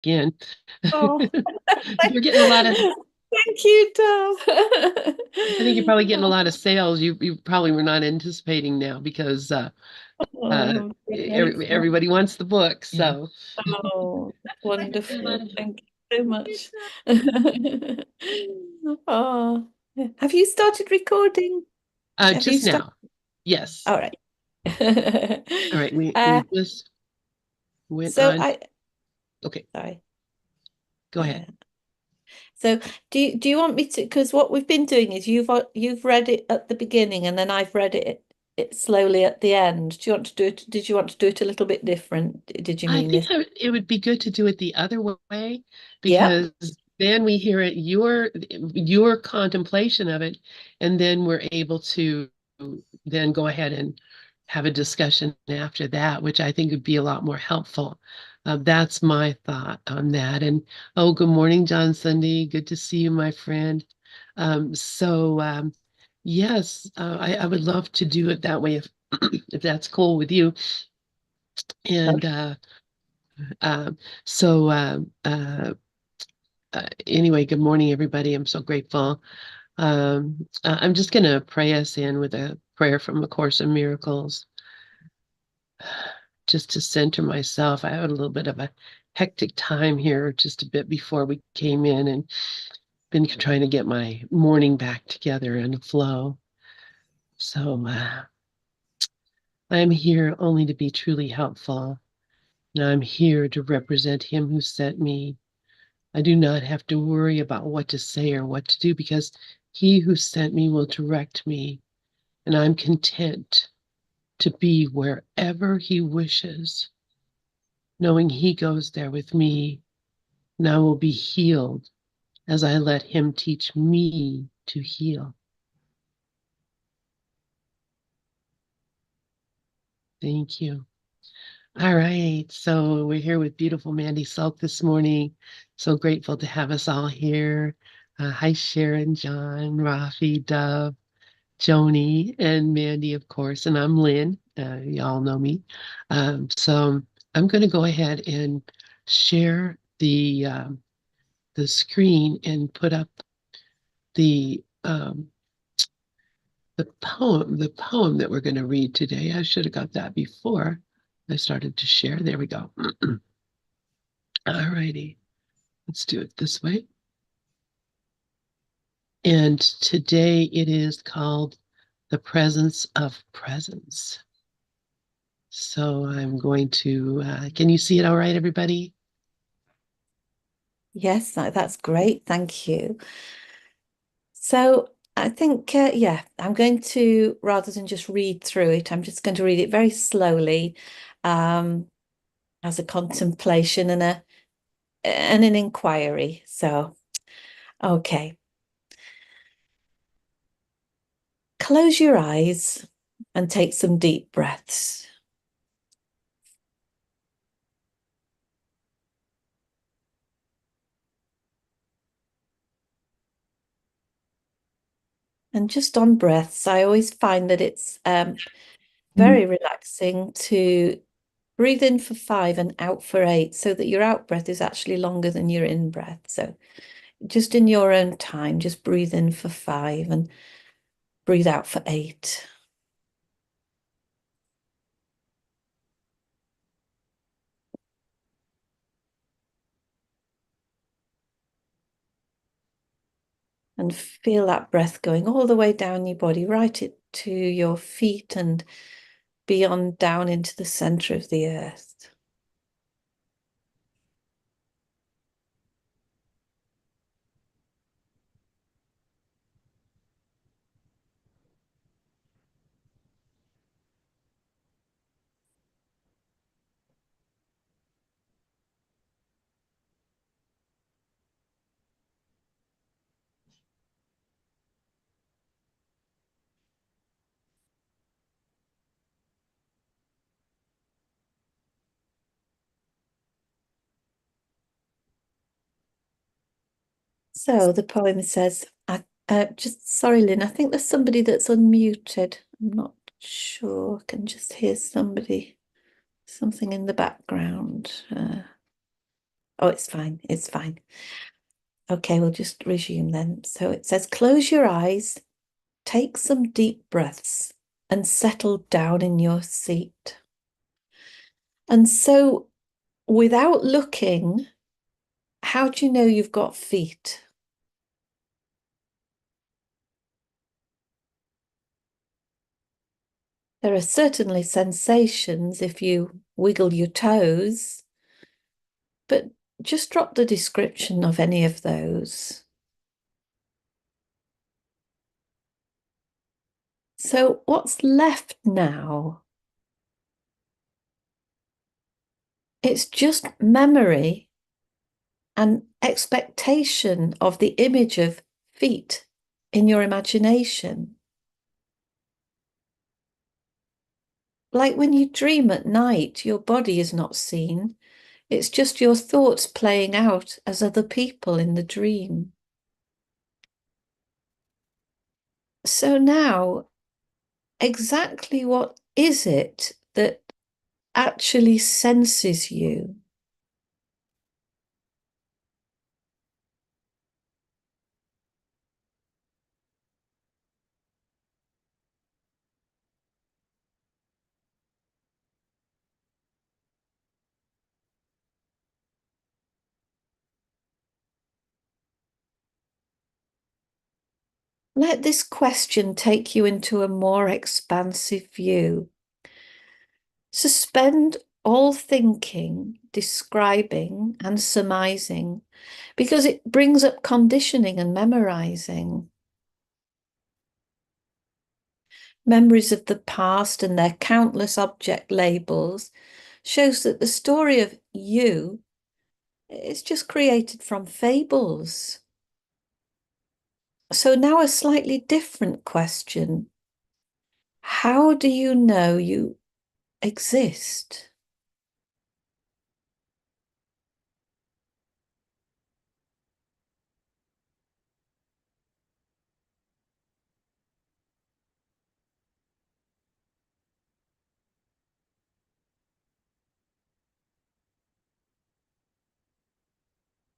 again. Oh, You're getting a lot of, thank you, Tom. I think you're probably getting a lot of sales you probably were not anticipating now because Oh, grateful. everybody wants the book. So Oh, you're getting a lot wonderful. of, Thank you so much. Oh, have you started recording? Have you just started? now. Yes. All right. All right. Uh, We just went so on. I, Okay, sorry. go ahead. Uh, so do you want me to? Because what we've been doing is you've read it at the beginning and then I've read it slowly at the end. Do you want to do it? Did you want to do it a little bit different? Did you I mean think this? it would be good to do it the other way Yep. because then we hear it your contemplation of it, and then we're able to then go ahead and have a discussion after that, which I think would be a lot more helpful. That's my thought on that. And oh, good morning, John Sunday. Good to see you, my friend. Yes, I would love to do it that way if if that's cool with you. And um, so, anyway, good morning, everybody. I'm so grateful. I'm just going to pray us in with a prayer from A Course in Miracles, just to center myself. I had a little bit of a hectic time here just a bit before we came in and been trying to get my morning back together in a flow. So, I'm here only to be truly helpful. And I'm here to represent Him who sent me. I do not have to worry about what to say or what to do because he who sent me will direct me, and I'm content to be wherever he wishes, knowing he goes there with me, and I will be healed as I let him teach me to heal. Thank you. All right, so we're here with beautiful Mandi Solk this morning. So grateful to have us all here. Hi, Sharon, John, Rafi, Dove, Joni and Mandi, of course, and I'm Lynn. Y'all know me. So I'm going to go ahead and share the screen and put up the poem that we're going to read today. I should have got that before I started to share. There we go. All righty, let's do it this way. And today it is called The Presence of Presence. So I'm going to, can you see it all right, everybody? Yes, that's great. Thank you. So I think, yeah, I'm going to, rather than just read through it, I'm just going to read it very slowly, um, as a contemplation and an inquiry. So, okay. Close your eyes and take some deep breaths. And just on breaths, I always find that it's very relaxing to breathe in for 5 and out for 8, so that your out breath is actually longer than your in breath. So just in your own time, just breathe in for 5 and breathe out for 8. And feel that breath going all the way down your body, right it to your feet and beyond down into the center of the earth. So the poem says, just sorry, Lynn, I think there's somebody that's unmuted. I'm not sure. I can just hear something in the background. Oh, it's fine. It's fine. Okay, we'll just resume then. So it says, close your eyes, take some deep breaths, and settle down in your seat. And so, without looking, how do you know you've got feet? There are certainly sensations if you wiggle your toes, but just drop the description of any of those. So, what's left now? It's just memory and expectation of the image of feet in your imagination. Like when you dream at night, your body is not seen. It's just your thoughts playing out as other people in the dream. So now, exactly what is it that actually senses you? Let this question take you into a more expansive view. Suspend all thinking, describing, and surmising because it brings up conditioning and memorizing. Memories of the past and their countless object labels shows that the story of you is just created from fables. So now a slightly different question. How do you know you exist?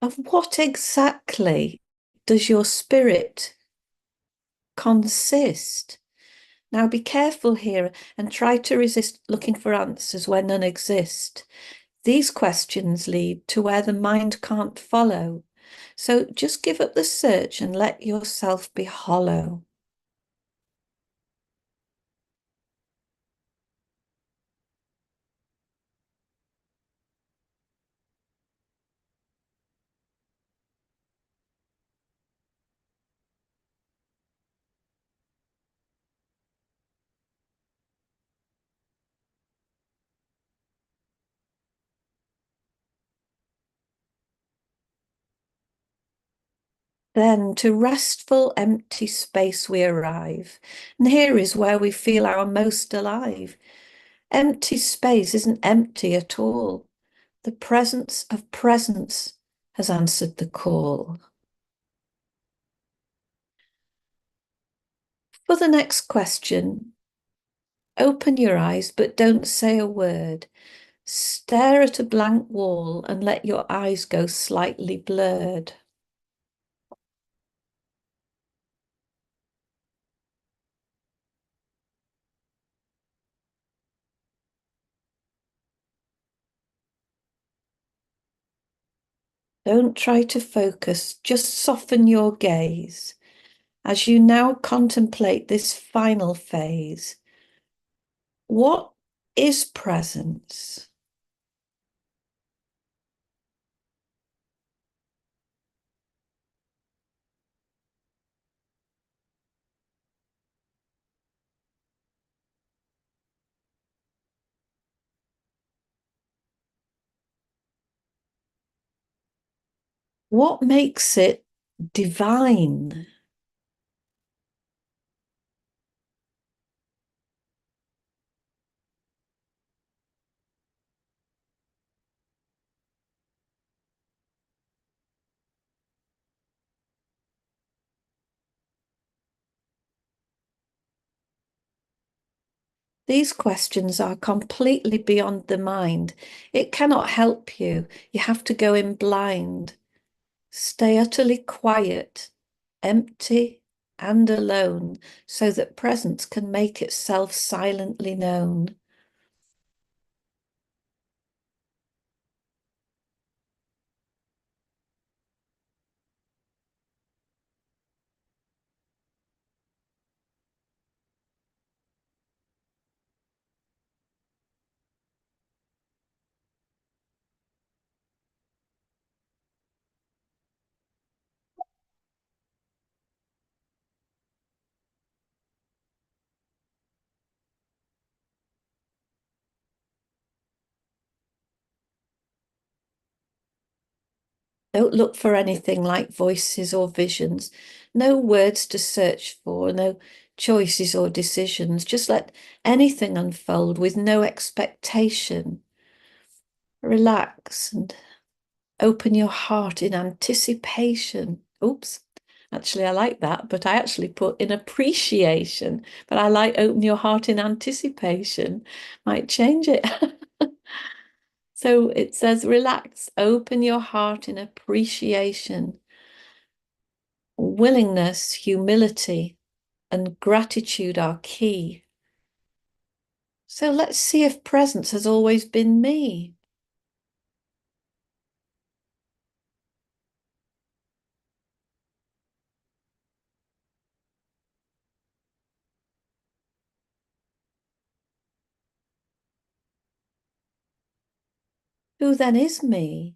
Of what exactly does your spirit consist? Now be careful here and try to resist looking for answers where none exist. These questions lead to where the mind can't follow. So just give up the search and let yourself be hollow. Then to restful, empty space we arrive. And here is where we feel our most alive. Empty space isn't empty at all. The presence of presence has answered the call. For the next question, open your eyes, but don't say a word. Stare at a blank wall and let your eyes go slightly blurred. Don't try to focus, just soften your gaze as you now contemplate this final phase. What is presence? What makes it divine? These questions are completely beyond the mind. It cannot help you. You have to go in blind. Stay utterly quiet, empty and alone, so that presence can make itself silently known. Don't look for anything like voices or visions. No words to search for, no choices or decisions. Just let anything unfold with no expectation. Relax and open your heart in anticipation. Oops. Actually, I like that, but I actually put in appreciation. But I like open your heart in anticipation. Might change it. So it says, relax, open your heart in appreciation. Willingness, humility, and gratitude are key. So let's see if presence has always been me. Who then is me?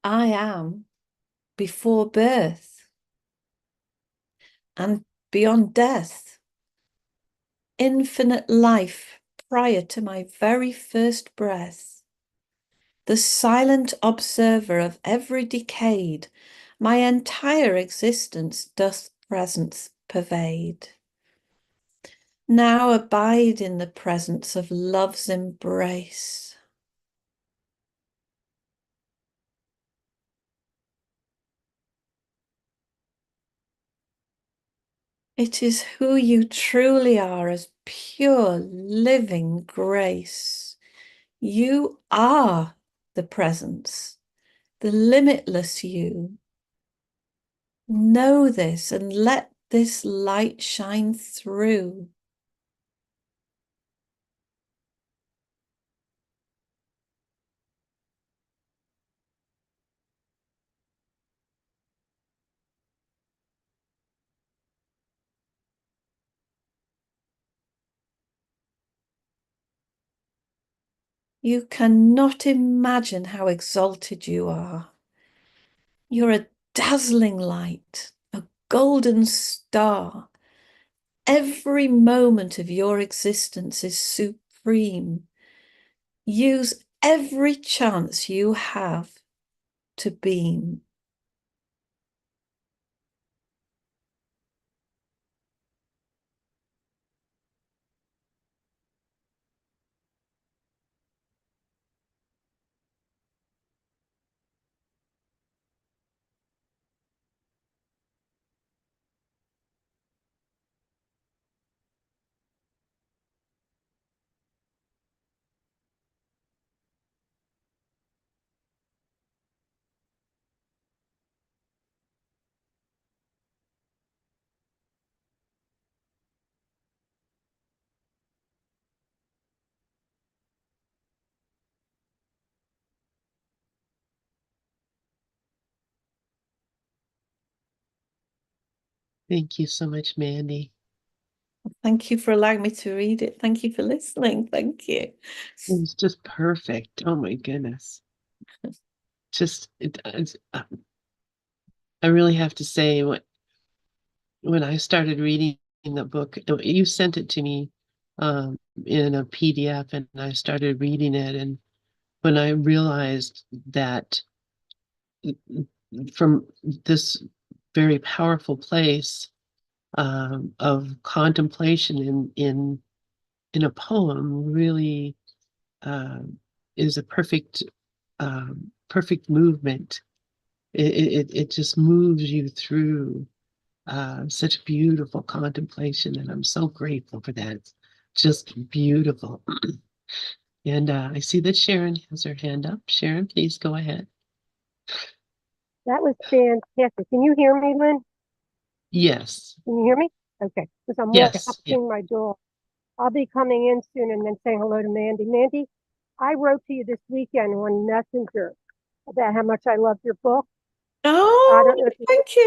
I am before birth and beyond death. Infinite life prior to my very first breath. The silent observer of every decade, my entire existence doth presence pervade. Now abide in the presence of love's embrace. It is who you truly are as pure living grace. You are the presence, the limitless you. Know this and let this light shine through. You cannot imagine how exalted you are. You're a dazzling light, a golden star. Every moment of your existence is supreme. Use every chance you have to beam. Thank you so much, Mandy. Thank you for allowing me to read it. Thank you for listening. Thank you. It was just perfect. Oh my goodness. Just, I really have to say, when I started reading the book, you sent it to me in a PDF, and I started reading it. And when I realized that from this very powerful place of contemplation in a poem really uh, is a perfect movement. It just moves you through such beautiful contemplation, and I'm so grateful for that. It's just beautiful. And I see that Sharon has her hand up. Sharon, please go ahead. That was fantastic. Can you hear me, Lynn? Yes, Can you hear me? Okay. Because I'm yes, yeah. walking my dog. I'll be coming in soon and then saying hello to Mandy. Mandy, I wrote to you this weekend on Messenger about how much I loved your book. I Oh, don't know if you thank you.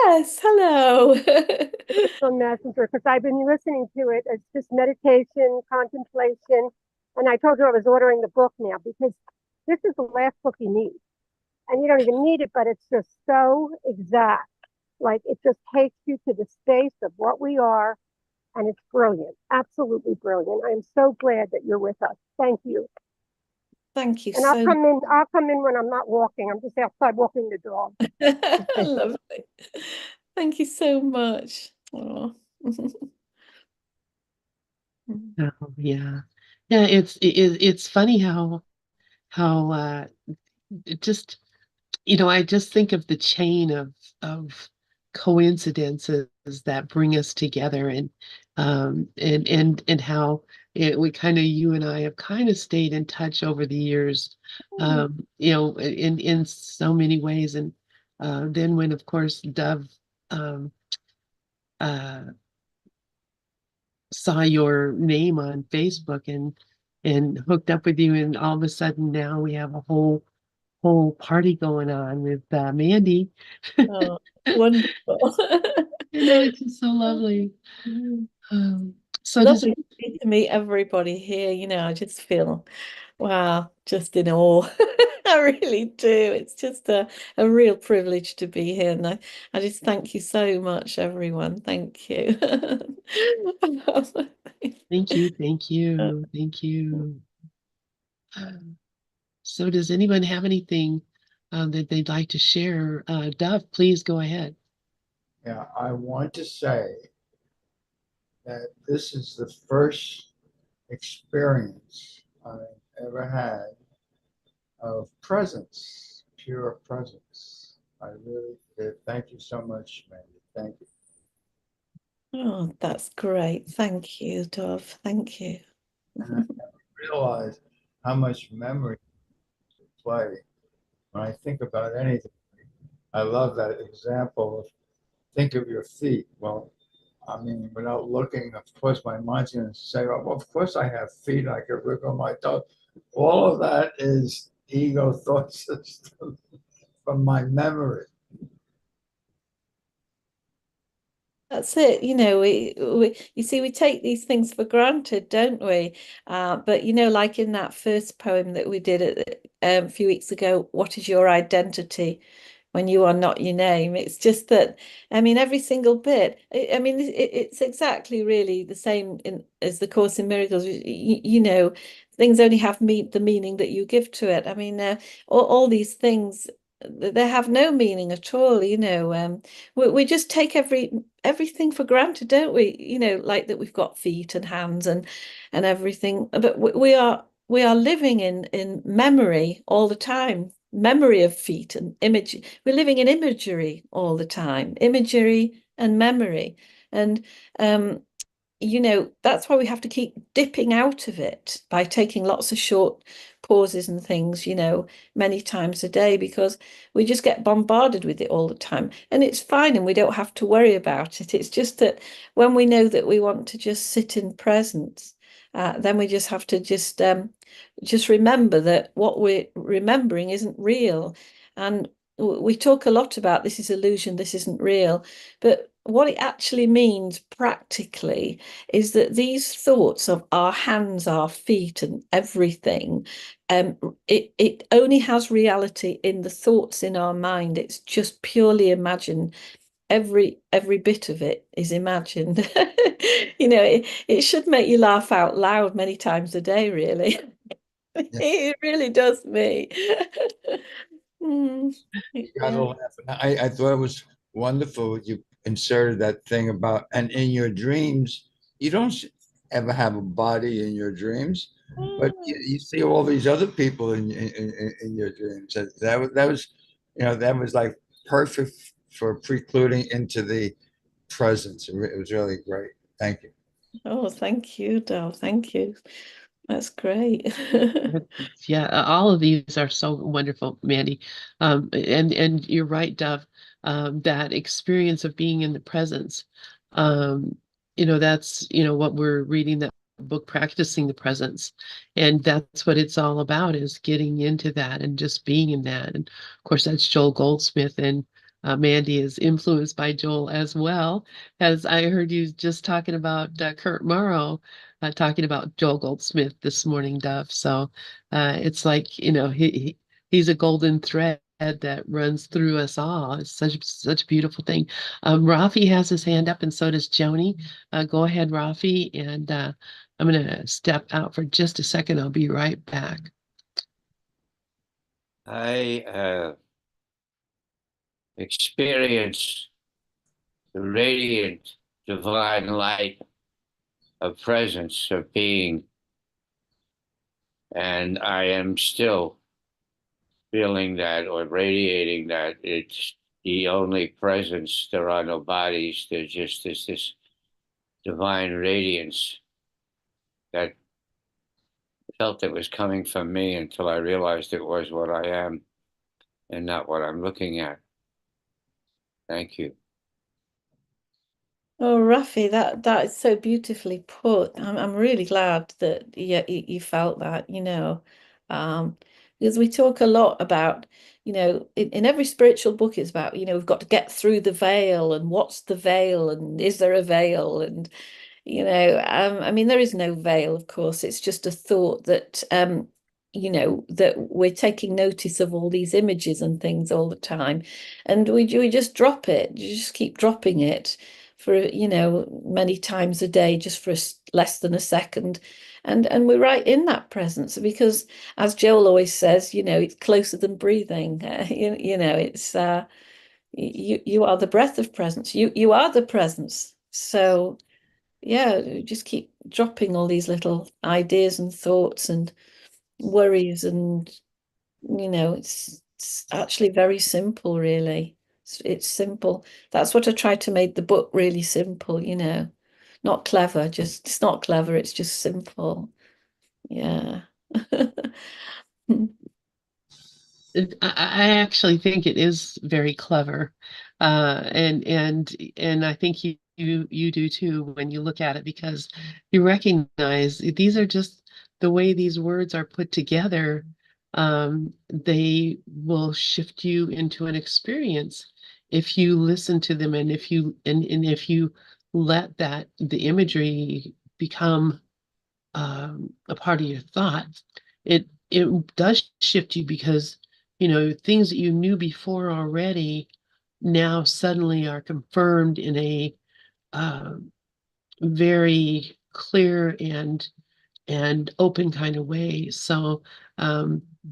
Yes, hello. it's on Messenger because I've been listening to it. It's just meditation, contemplation. And I told you I was ordering the book now because this is the last book you need. And you don't even need it, but it's just so exact. Like it just takes you to the space of what we are, and it's brilliant, absolutely brilliant. I am so glad that you're with us. Thank you. Thank you And I'll so much. come in. I'll come in when I'm not walking. I'm just outside walking the dog. Lovely. Thank you so much. Oh. Oh, yeah, yeah. It's funny how it just I just think of the chain of coincidences that bring us together, and how we kind of you and I have kind of stayed in touch over the years, in so many ways. And then when, of course, Dove um, uh, saw your name on Facebook and hooked up with you, and all of a sudden now we have a whole party going on with Mandy. Oh, wonderful. It's just so lovely. Mm. Um, so does Lovely to meet everybody here. I just feel, wow, just in awe. I really do. It's just a real privilege to be here. And I just thank you so much, everyone. Thank you. thank you, thank you, thank you. Um, so does anyone have anything that they'd like to share? Dove, please go ahead. Yeah, I want to say that this is the first experience I've ever had of presence, pure presence. I really did. Thank you so much, Mandy. Thank you. Oh, that's great. Thank you, Dove. Thank you. And I realize how much memory to play when I think about anything. I love that example of think of your feet. Well, I mean, without looking, of course, my mind's going to say, oh, well, of course I have feet. I could wiggle my toe. All of that is ego thought system from my memory. That's it. You see, we take these things for granted, don't we? But like in that first poem that we did a few weeks ago, what is your identity when you are not your name? It's just that, I mean, every single bit. I mean, it's exactly really the same as the Course in Miracles. Things only have the meaning that you give to it. I mean, all these things, they have no meaning at all. We just take everything for granted, don't we? Like that we've got feet and hands and everything. But we are living in memory all the time. Memory of feet and image. We're living in imagery all the time. Imagery and memory. And that's why we have to keep dipping out of it by taking lots of short pauses and things, many times a day, because we just get bombarded with it all the time. And it's fine, and we don't have to worry about it. It's just that when we know that we want to just sit in presence, then we just have to just remember that what we're remembering isn't real. And we talk a lot about this is illusion, this isn't real, but what it actually means practically is that these thoughts of our hands, our feet, and everything, it only has reality in the thoughts in our mind. It's just purely imagined. Every bit of it is imagined. It should make you laugh out loud many times a day, really. Yeah, It really does me. Mm, you got to yeah. laugh. And I thought it was wonderful. You inserted that thing about, and in your dreams, you don't ever have a body in your dreams, but you see all these other people in your dreams. That was, that was like perfect for precluding into the presence. It was really great. Thank you. Oh, thank you, Dov. Thank you. That's great. Yeah, all of these are so wonderful, Mandy. And you're right, Dove. That experience of being in the presence. Um, that's what we're reading that book, Practicing the Presence, and that's what it's all about, is getting into that and just being in that. And of course, that's Joel Goldsmith, and Mandy is influenced by Joel as well, as I heard you just talking about Kurt Morrow, talking about Joel Goldsmith this morning, Dove. So it's like, he's a golden thread that runs through us all. It's such a beautiful thing. Rafi has his hand up, and so does Joni. Go ahead, Rafi, and I'm going to step out for just a second. I'll be right back. I experience the radiant divine light of presence, of being, and I am still feeling that, or radiating that. It's the only presence. There are no bodies. There's just this divine radiance that felt it was coming from me until I realized it was what I am and not what I'm looking at. Thank you. Oh, Rafi, that is so beautifully put. I'm really glad that you felt that, because we talk a lot about, in every spiritual book it's about, we've got to get through the veil, and what's the veil, and is there a veil, and I mean, there is no veil, of course. It's just a thought that that we're taking notice of all these images and things all the time, and we just drop it. You just keep dropping it for many times a day, just for less than a second, and we're right in that presence, because as Joel always says, it's closer than breathing. It's you are the breath of presence. You are the presence. So yeah, just keep dropping all these little ideas and thoughts and worries, and it's actually very simple, really. It's simple. That's what I tried to make the book really simple, not clever. Just it's not clever. It's just simple. Yeah. I actually think it is very clever, and I think you do too when you look at it, because you recognize these are just the way these words are put together. They will shift you into an experience if you listen to them, and if you let the imagery become a part of your thought. It does shift you, because things that you knew before already now suddenly are confirmed in a uh, very clear and open kind of way. So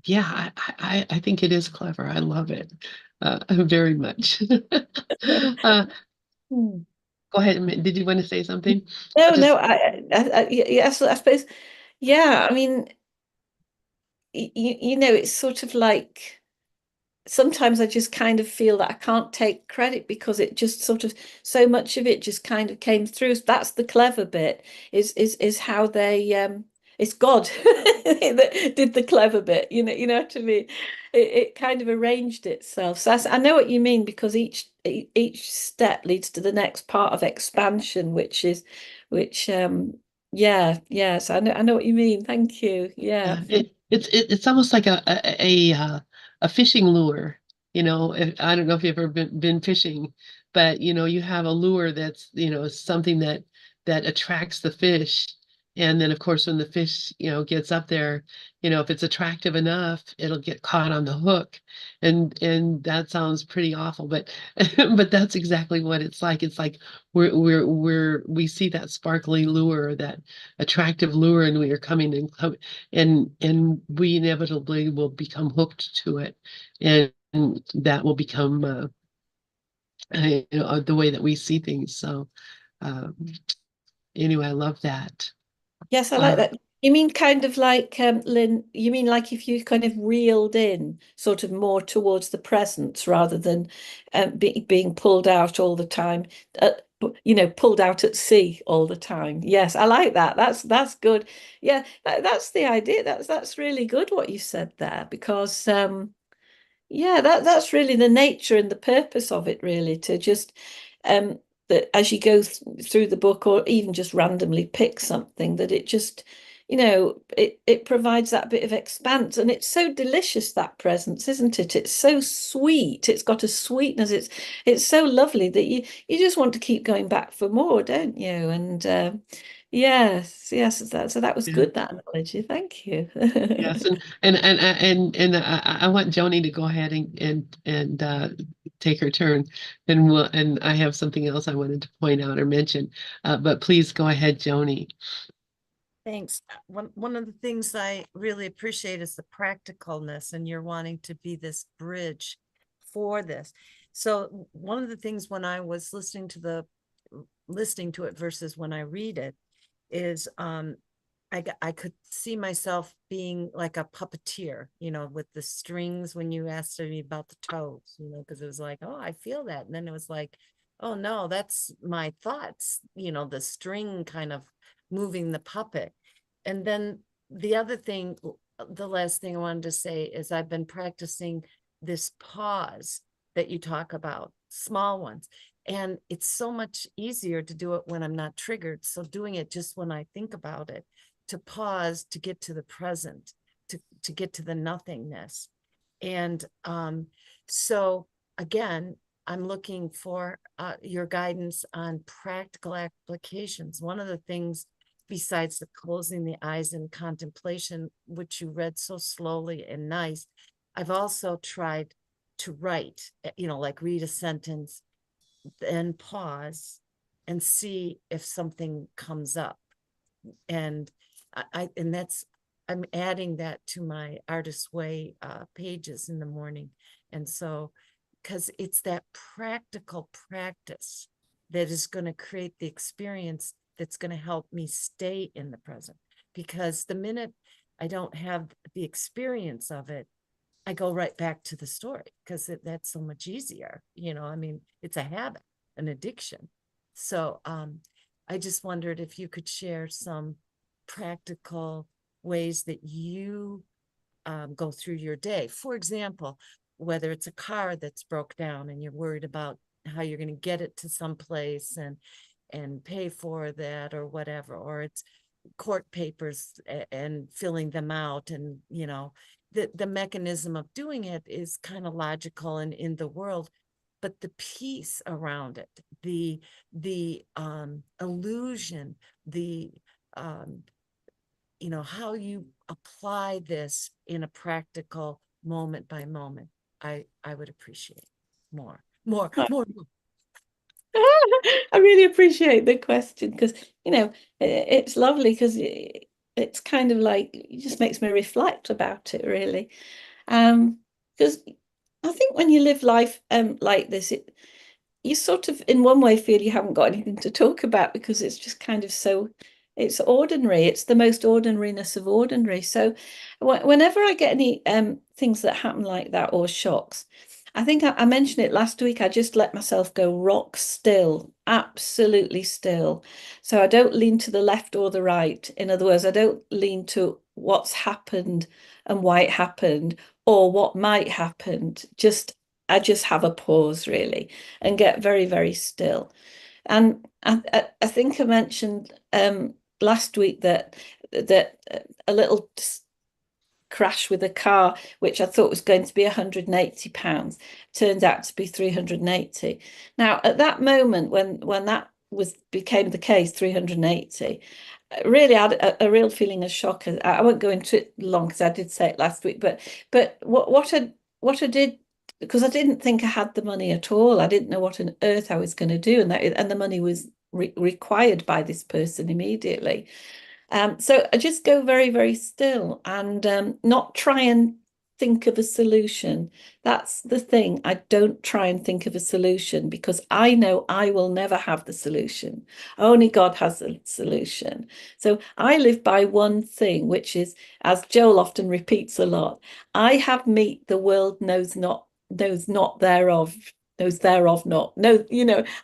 yeah, I think it is clever. I love it very much. Go ahead. Did you want to say something? No, Just no, yes, I suppose, yeah, I mean, it's sort of like, sometimes I just kind of feel that I can't take credit, because it just sort of, so much of it just kind of came through. That's the clever bit, is how they it's God that did the clever bit, you know what I mean? It kind of arranged itself. So I know what you mean, because each step leads to the next part of expansion, which yeah, so I know what you mean. Thank you. Yeah. it's almost like a fishing lure. I don't know if you've ever been fishing, but you have a lure that's something that attracts the fish, and then of course when the fish gets up there, if it's attractive enough, it'll get caught on the hook, and that sounds pretty awful, but but that's exactly what it's like. It's like we see that sparkly lure, that attractive lure, and we are coming and we inevitably will become hooked to it, and that will become the way that we see things. So um, anyway, I love that. Yes, I like that. You mean kind of like, Lynn, you mean like if you kind of reeled in sort of more towards the present, rather than being pulled out all the time. pulled out at sea all the time. Yes, I like that. That's good. Yeah, that's the idea. That's really good what you said there, because yeah, that's really the nature and the purpose of it, really, to just that as you go through the book, or even just randomly pick something, that it just, it provides that bit of expanse. And it's so delicious, that presence, isn't it? It's so sweet. It's got a sweetness. It's so lovely that you just want to keep going back for more, don't you? And yes, so that was Yeah. good, that analogy. Thank you. Yes, and I want Joni to go ahead and take her turn. And I have something else I wanted to point out or mention. But please go ahead, Joni. Thanks. One of the things I really appreciate is the practicalness, and you're wanting to be this bridge for this. So one of the things when I was listening to it versus when I read it is I could see myself being like a puppeteer, with the strings when you asked me about the toes, because it was like, oh, I feel that. And then it was like, oh no, that's my thoughts, the string kind of moving the puppet. And then the last thing I wanted to say is I've been practicing this pause that you talk about, small ones. And it's so much easier to do it when I'm not triggered. So doing it just when I think about it, to pause, to get to the present, to get to the nothingness. And so again, I'm looking for your guidance on practical applications. One of the things, besides the closing the eyes and contemplation, which you read so slowly and nice, I've also tried to write, like read a sentence, then pause and see if something comes up. And I'm adding that to my Artist's Way pages in the morning. And so, because it's that practical practice that is going to create the experience that's going to help me stay in the present. Because the minute I don't have the experience of it, I go right back to the story, because that's so much easier. It's a habit, an addiction. So I just wondered if you could share some practical ways that you go through your day. For example, whether it's a car that's broke down and you're worried about how you're going to get it to someplace and pay for that or whatever, or it's court papers and filling them out, and the mechanism of doing it is kind of logical and in the world, but the peace around it, the illusion, the how you apply this in a practical moment by moment, I would appreciate more. I really appreciate the question, because it's lovely, because it's kind of like, it just makes me reflect about it, really. Because I think when you live life like this, you sort of in one way feel you haven't got anything to talk about, because it's just kind of it's ordinary. It's the most ordinariness of ordinary. So whenever I get any things that happen like that, or shocks, I think I mentioned it last week, I just let myself go rock still, absolutely still. So I don't lean to the left or the right. In other words, I don't lean to what's happened and why it happened, or what might happen. I just have a pause, really, and get very, very still. And I think I mentioned last week that a little crash with a car, which I thought was going to be £180, turned out to be 380. Now, at that moment, when that became the case, 380, really I had a real feeling of shock. I won't go into it long, because I did say it last week, but what I did, because I didn't think I had the money at all. I didn't know what on earth I was going to do, and the money was required by this person immediately. So I just go very, very still, and not try and think of a solution. That's the thing. I don't try and think of a solution, because I know I will never have the solution. Only God has the solution. So I live by one thing, which is, as Joel often repeats a lot, I have meat the world knows not thereof. knows thereof not. No,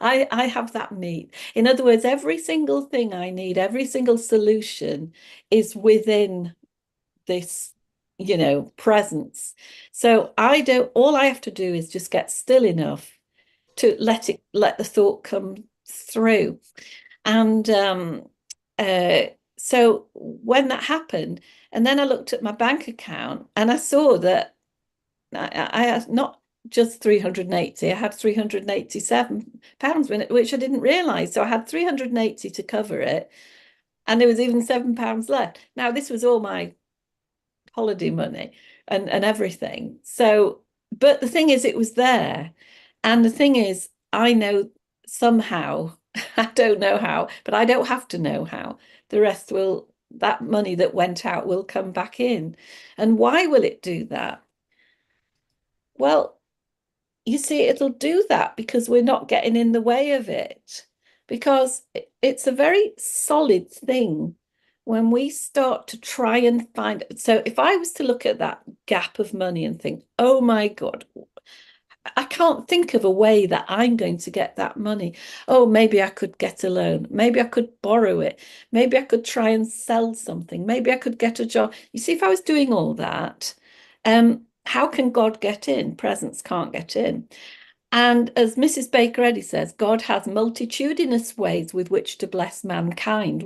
I have that need. In other words, every single thing I need, every single solution is within this, presence. So all I have to do is just get still enough to let the thought come through. And so when that happened, and then I looked at my bank account and I saw that I had not just 380, I had 387 pounds in it, which I didn't realize. So I had 380 to cover it, and there was even £7 left. Now, this was all my holiday money and everything. So, but the thing is, it was there. And the thing is, I know somehow, I don't know how, but I don't have to know how. That money that went out will come back in. And why will it do that? Well, you see, it'll do that because we're not getting in the way of it. Because it's a very solid thing when we start to try and find. So if I was to look at that gap of money and think, oh my God, I can't think of a way that I'm going to get that money. Oh, maybe I could get a loan. Maybe I could borrow it. Maybe I could try and sell something. Maybe I could get a job. You see, if I was doing all that, how can God get in? Presence can't get in. And as Mrs. Baker Eddy says, God has multitudinous ways with which to bless mankind.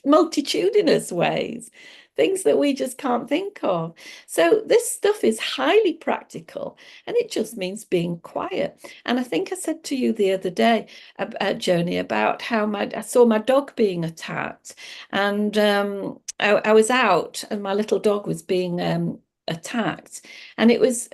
Multitudinous ways, things that we just can't think of. So this stuff is highly practical, and it just means being quiet. And I think I said to you the other day, Joni, about how I saw my dog being attacked, and I was out, and my little dog was being attacked, and it was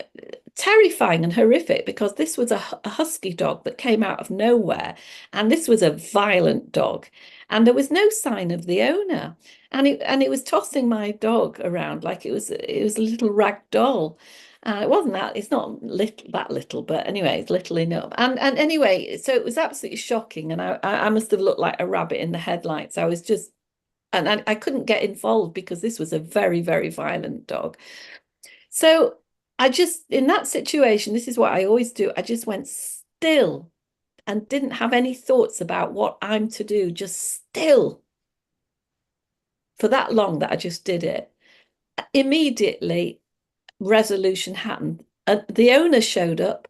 terrifying and horrific because this was a husky dog that came out of nowhere, and this was a violent dog, and there was no sign of the owner, and it was tossing my dog around like it was a little rag doll. It wasn't that, it's not that little, but anyway, it's little enough. And anyway, so it was absolutely shocking, and I must have looked like a rabbit in the headlights. I was just, and I couldn't get involved because this was a very, very violent dog. So I just, in that situation, this is what I always do. I just went still and didn't have any thoughts about what I'm to do, just still for that long that I just did it. Immediately, resolution happened. The owner showed up,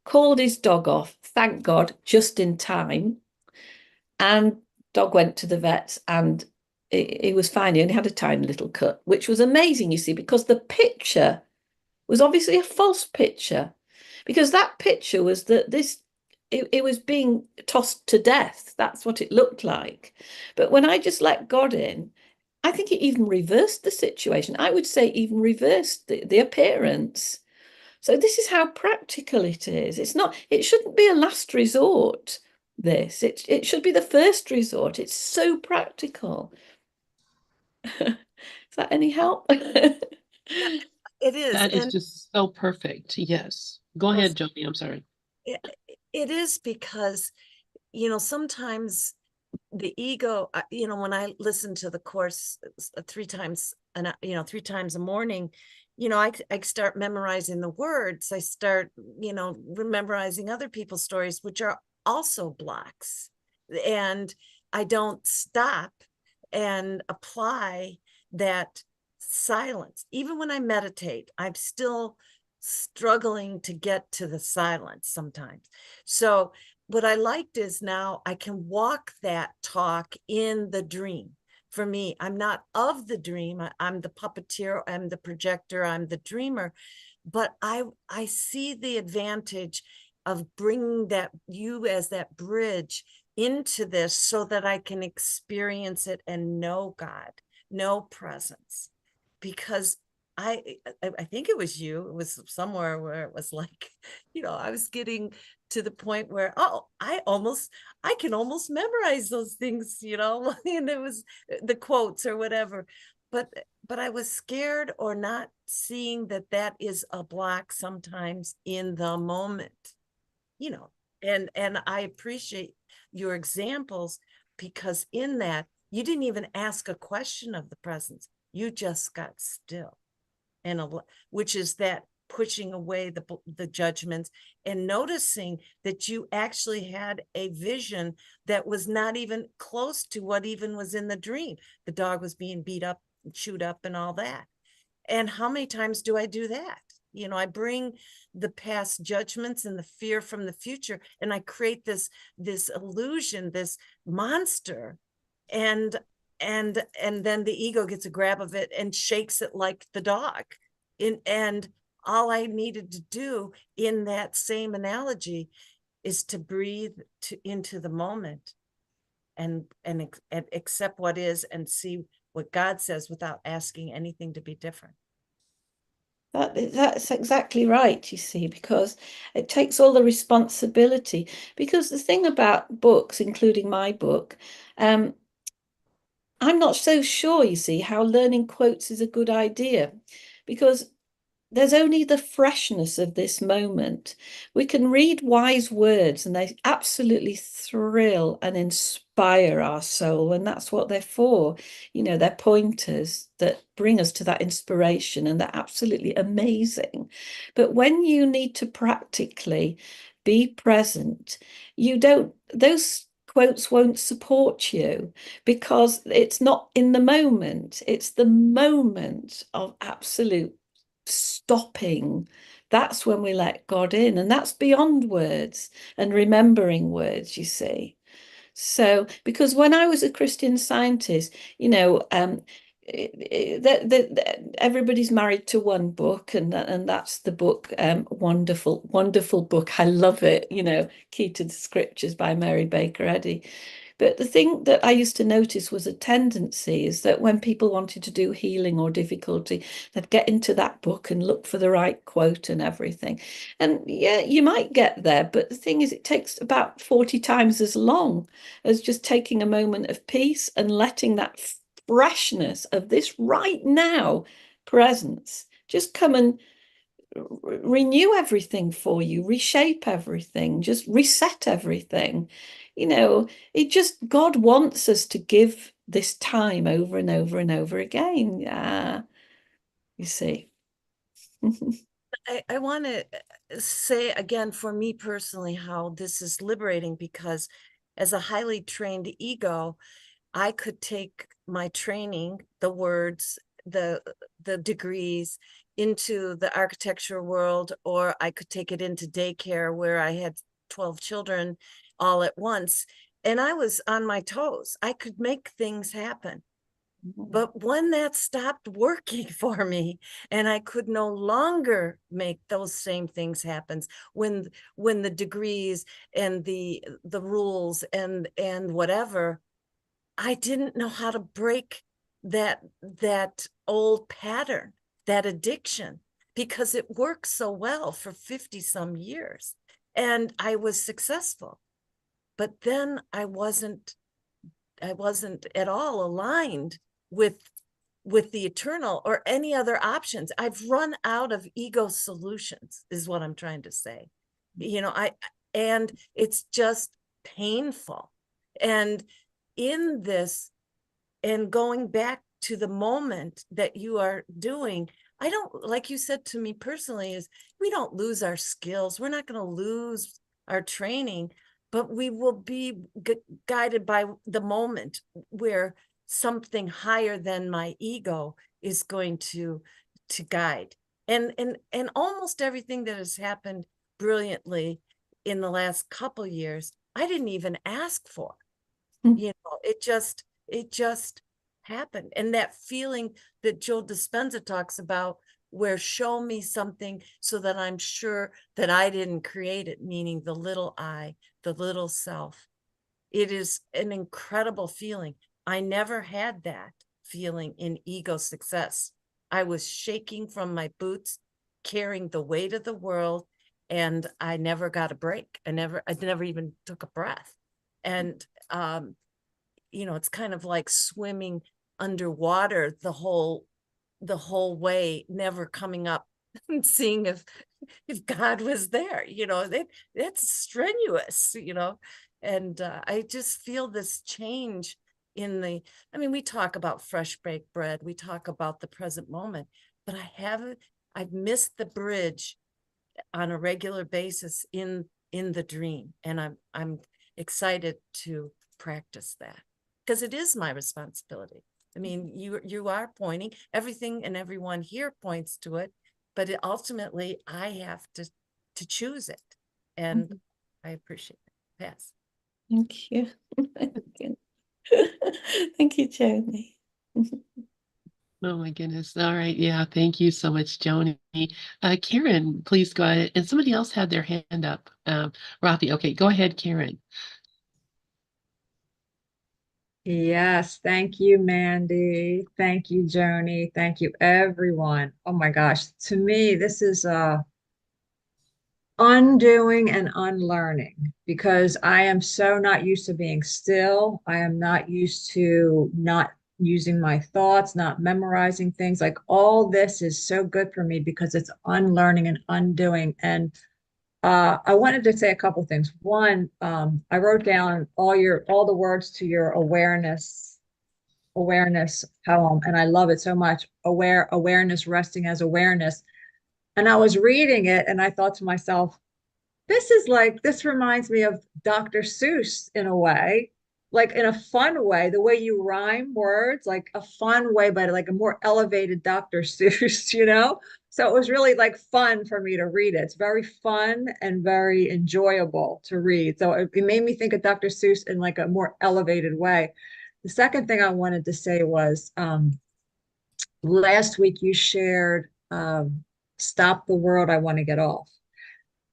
called his dog off, thank God, just in time. And dog went to the vet, and he was fine. He only had a tiny little cut, which was amazing, you see, because the picture was obviously a false picture, because that picture was that it was being tossed to death. That's what it looked like. But when I just let God in, I think it even reversed the situation. I would say even reversed the appearance. So this is how practical it is. It shouldn't be a last resort, this. It should be the first resort. It's so practical. Is that any help? It is. That is just so perfect. Yes. Go ahead, Joni. I'm sorry. It is because, sometimes the ego, when I listen to the course 3 times, 3 times a morning, I start memorizing the words. I start, memorizing other people's stories, which are also blocks. And I don't stop and apply that silence. Even when I meditate, I'm still struggling to get to the silence sometimes. So what I liked is now I can walk that talk in the dream. For me, I'm not of the dream. I'm the puppeteer, I'm the projector, I'm the dreamer. But I see the advantage of bringing you as that bridge into this so that I can experience it and know God, know presence. Because I think it was you, it was somewhere where it was like, I was getting to the point where, I can almost memorize those things, and it was the quotes or whatever. But I was scared or not seeing that is a block sometimes in the moment, and I appreciate your examples, because in that, you didn't even ask a question of the presence. You just got still, which is that pushing away the judgments and noticing that you actually had a vision that was not even close to what even was in the dream. The dog was being beat up and chewed up and all that. And how many times do I do that? You know, I bring the past judgments and the fear from the future, and I create this illusion, this monster, and then the ego gets a grab of it and shakes it like the dog. And all I needed to do in that same analogy is to breathe into the moment and accept what is and see what God says without asking anything to be different. That's exactly right, you see, because it takes all the responsibility. Because the thing about books, including my book, I'm not so sure, you see, how learning quotes is a good idea, because there's only the freshness of this moment. We can read wise words and they absolutely thrill and inspire our soul, and that's what they're for. You know, they're pointers that bring us to that inspiration, and they're absolutely amazing. But when you need to practically be present, those quotes won't support you, because it's not in the moment. It's the moment of absolute stopping. That's when we let God in, and that's beyond words and remembering words, you see. So, because when I was a Christian Scientist, you know, everybody's married to one book, and that's the book, wonderful book. I love it, you know, Key to the Scriptures by Mary Baker Eddy. But the thing that I used to notice was a tendency is that when people wanted to do healing or difficulty, they'd get into that book and look for the right quote and everything. And yeah, you might get there, but the thing is, it takes about 40 times as long as just taking a moment of peace and letting that freshness of this right now presence just come and renew everything for you, reshape everything, just reset everything. You know, God wants us to give this time over and over and over again. You see. I want to say again, for me personally, how this is liberating, because as a highly trained ego, I could take my training, the words, the degrees, into the architecture world, or I could take it into daycare where I had 12 children all at once, and I was on my toes. I could make things happen. But when that stopped working for me and I could no longer make those same things happen, when the degrees and the rules and whatever, I didn't know how to break that old pattern, that addiction, because it worked so well for 50 some years and I was successful. But then I wasn't at all aligned with the eternal or any other options. I've run out of ego solutions, is what I'm trying to say. You know, and it's just painful. And in this, and going back to the moment that you are doing, I don't, like you said to me personally, is we don't lose our skills. We're not going to lose our training, but we will be guided by the moment where something higher than my ego is going to guide. And almost everything that has happened brilliantly in the last couple years, I didn't even ask for. You know, it just happened. And that feeling that Joe Dispenza talks about, where show me something so that I'm sure that I didn't create it, meaning the little I, the little self. It is an incredible feeling. I never had that feeling in ego success. I was shaking from my boots, carrying the weight of the world, and I never got a break. I never even took a breath. And you know, it's kind of like swimming underwater the whole way, never coming up and seeing if God was there. You know, that's strenuous, you know. And I just feel this change in I mean, we talk about fresh baked bread, we talk about the present moment, but I've missed the bridge on a regular basis in the dream, and I'm excited to practice that because it is my responsibility. I mean, you are pointing, everything and everyone here points to it, but ultimately I have to choose it, and I appreciate it. Pass. Thank you. Thank you. Thank you, Joni. Oh my goodness. All right. Yeah. Thank you so much, Joni. Karen, please go ahead. And somebody else had their hand up. Rafi. Okay, go ahead, Karen. Yes, thank you, Mandy. Thank you, Joni. Thank you, everyone. Oh my gosh, to me, this is undoing and unlearning because I am so not used to being still. I am not used to not using my thoughts, not memorizing things. Like all this is so good for me because it's unlearning and undoing. And I wanted to say a couple things. One, I wrote down all the words to your awareness poem, and I love it so much. Awareness, resting as awareness. And I was reading it, and I thought to myself, this reminds me of Dr. Seuss in a way, like in a fun way, the way you rhyme words, like a fun way, but like a more elevated Dr. Seuss, you know? So it was really like fun for me to read it. It's very fun and very enjoyable to read. So it made me think of Dr. Seuss in like a more elevated way. The second thing I wanted to say was last week you shared Stop the World, I Want to Get Off.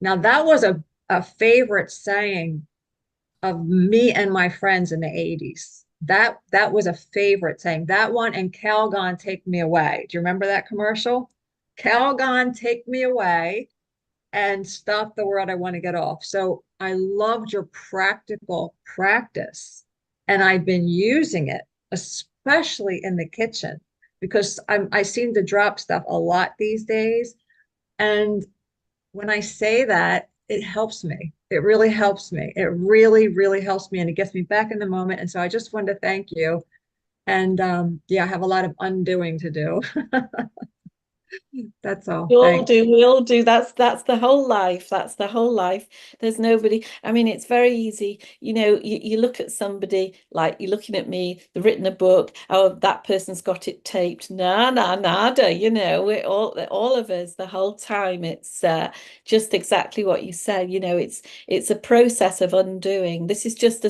Now, that was a favorite saying of me and my friends in the 80s. That was a favorite saying. That one and Calgon, Take Me Away. Do you remember that commercial? Calgon, Take Me Away, and Stop the World, I Want to Get Off. So I loved your practical practice, and I've been using it, especially in the kitchen, because I seem to drop stuff a lot these days. And when I say that, it helps me. It really helps me. It really, really helps me, and it gets me back in the moment. And so I just wanted to thank you. And yeah, I have a lot of undoing to do. That's all. We all Thanks. do, we all do. That's the whole life. That's the whole life. There's nobody. I mean, it's very easy. You know, you look at somebody like you're looking at me, they've written a book. Oh, that person's got it taped. Nah, nah, nada. You know, we're all of us the whole time. It's just exactly what you said. You know, it's a process of undoing. This is just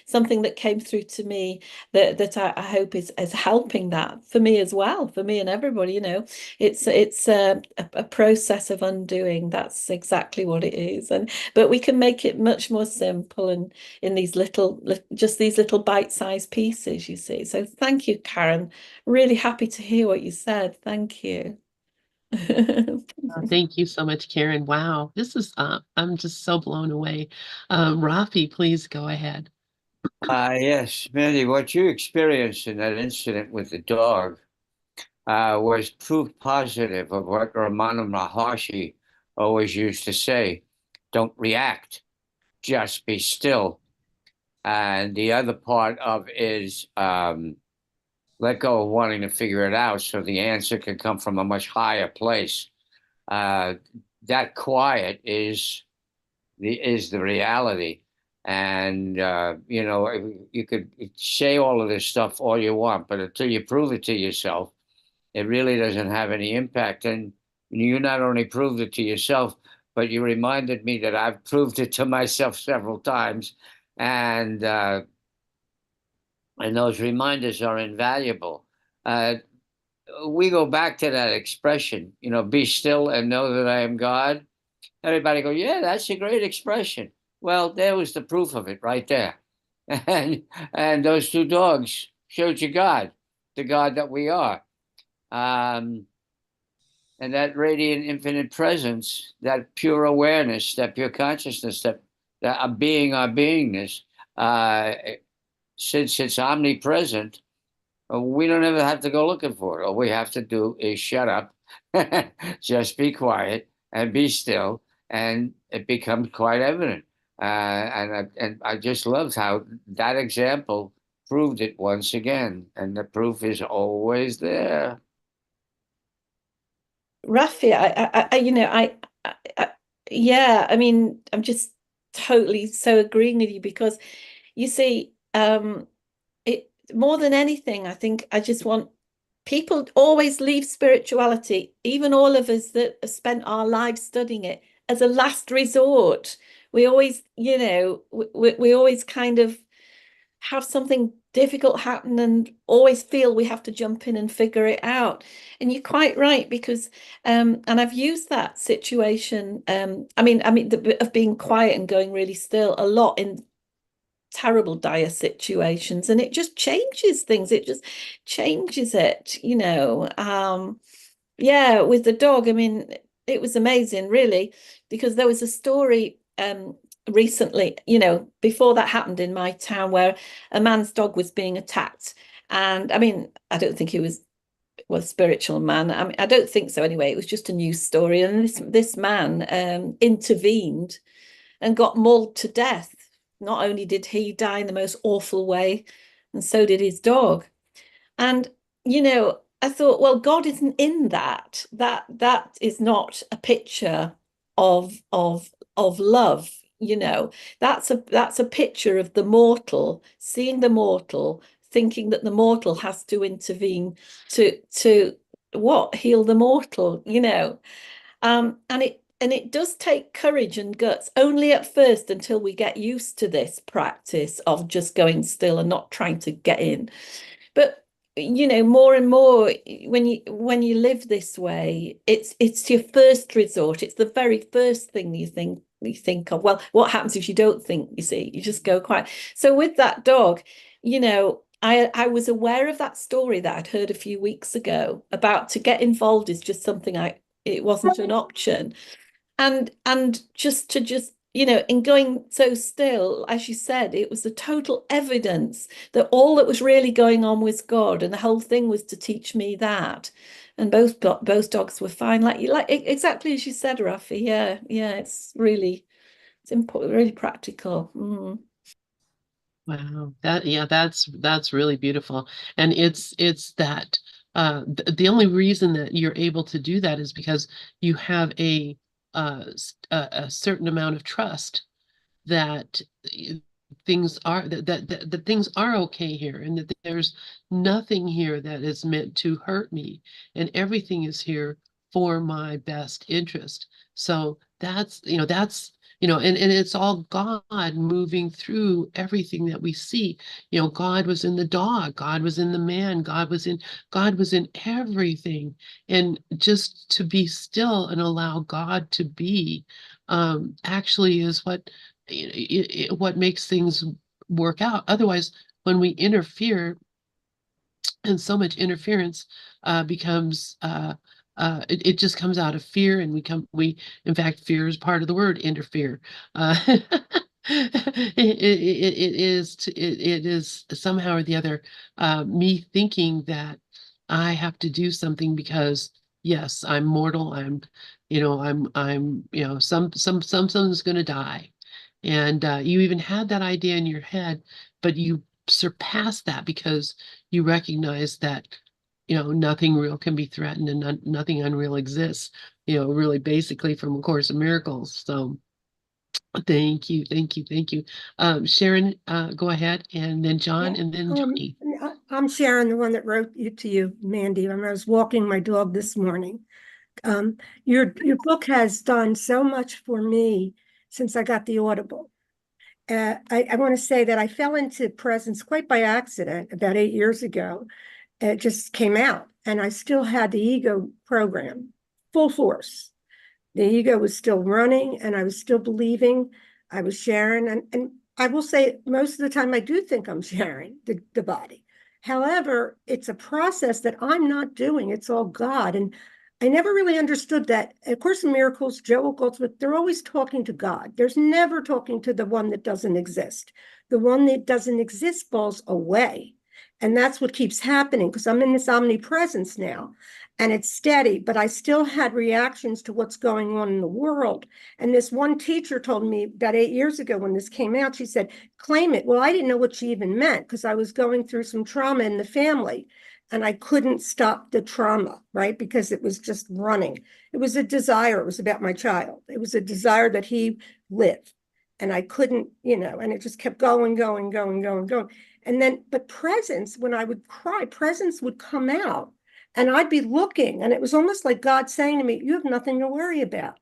something that came through to me that I hope is helping that for me as well, for me and everybody. You know, it's a process of undoing. That's exactly what it is. But we can make it much more simple and in these just these little bite-sized pieces, you see. So thank you, Karen. Really happy to hear what you said. Thank you. Thank you so much, Karen. Wow, this is I'm just so blown away. Rafi, please go ahead. Yes, Mandy, what you experienced in that incident with the dog was proof positive of what Ramana Maharshi always used to say: don't react, just be still. And the other part of is let go of wanting to figure it out so the answer can come from a much higher place. That quiet is the reality. And you know, you could say all of this stuff all you want, but until you prove it to yourself, it really doesn't have any impact. And you not only proved it to yourself, but you reminded me that I've proved it to myself several times. And those reminders are invaluable. We go back to that expression, you know, be still and know that I am God. Everybody go, yeah, that's a great expression. Well, there was the proof of it right there. And those two dogs showed you God, the God that we are. And that radiant infinite presence, that pure awareness, that pure consciousness, that our being, our beingness, since it's omnipresent, we don't ever have to go looking for it. All we have to do is shut up, just be quiet and be still, and it becomes quite evident. And I just loved how that example proved it once again, and the proof is always there. Rafi, yeah, I mean, I'm just totally so agreeing with you because you see, it more than anything, I think I just want people always leave spirituality, even all of us that have spent our lives studying it, as a last resort. We always, we always kind of have something difficult happen and always feel we have to jump in and figure it out. And you're quite right, because and I've used that situation, I mean the bit of being quiet and going really still a lot in terrible dire situations, and it just changes things. It just changes it, yeah, with the dog. I mean, it was amazing, really, because there was a story recently, before that happened in my town, where a man's dog was being attacked. And I mean, I don't think he was a spiritual man. I mean, I don't think so anyway. It was just a news story. And this man intervened and got mauled to death. Not only did he die in the most awful way, and so did his dog. And I thought, well, God isn't in that. That is not a picture of love. That's a picture of the mortal, seeing the mortal, thinking that the mortal has to intervene to what, heal the mortal. And it does take courage and guts, only at first, until we get used to this practice of just going still and not trying to get in. But more and more, when you live this way, it's your first resort. It's the very first thing you think of. Well, what happens if you don't think? You see, you just go quiet. So with that dog, I was aware of that story that I'd heard a few weeks ago about to get involved is just something it wasn't an option. And just in going so still, as you said, it was the total evidence that all that was really going on was God, and the whole thing was to teach me that. And both dogs were fine, like exactly as you said, Rafi. Yeah, it's important, really practical. Wow. That's really beautiful. And it's that the only reason that you're able to do that is because you have a certain amount of trust that that things are okay here, and that there's nothing here that is meant to hurt me, and everything is here for my best interest. So and it's all God moving through everything that we see. God was in the dog, God was in the man, God was in everything. And just to be still and allow God to be actually is what makes things work out. Otherwise, when we interfere, and so much interference becomes it just comes out of fear, and we in fact, fear is part of the word interfere. It is somehow or the other me thinking that I have to do something because yes, I'm mortal. Someone's going to die, and you even had that idea in your head, but you surpass that because you recognize that nothing real can be threatened, and nothing unreal exists, really basically from A Course in Miracles. So thank you, thank you, thank you. Sharon, go ahead, and then John, Yeah, and then Johnny. I'm Sharon, the one that wrote to you, Mandy, when I was walking my dog this morning. Your book has done so much for me since I got the Audible. I want to say that I fell into presence quite by accident about 8 years ago. It just came out, and I still had the ego program full force. The ego was still running, and I was still believing I was sharing. And I will say, most of the time, I do think I'm sharing the body. However, it's a process that I'm not doing. It's all God. And I never really understood that. Of Course in Miracles, Joel Goldsmith, they're always talking to God. There's never talking to the one that doesn't exist. The one that doesn't exist falls away. And that's what keeps happening, because I'm in this omnipresence now, and it's steady, but I still had reactions to what's going on in the world. And this one teacher told me about 8 years ago when this came out, she said, claim it. Well, I didn't know what she even meant, because I was going through some trauma in the family. and I couldn't stop the trauma, right? Because it was just running. It was a desire. It was about my child. It was a desire that he live. And I couldn't, and it just kept going, going, going, going, going. And then, but presence, when I would cry, presence would come out and I'd be looking, and it was almost like God saying to me, you have nothing to worry about.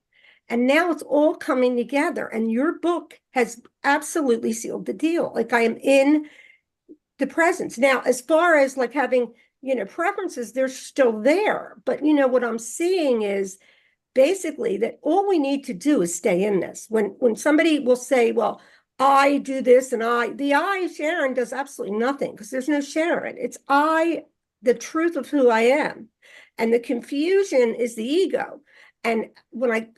And now it's all coming together. And your book has absolutely sealed the deal. Like I am in the presence. Now, as far as like having, preferences, they're still there. But, what I'm seeing is basically that all we need to do is stay in this. When somebody will say, well, I do this and the I, Sharon, does absolutely nothing because there's no Sharon. It's I, the truth of who I am. And the confusion is the ego. And when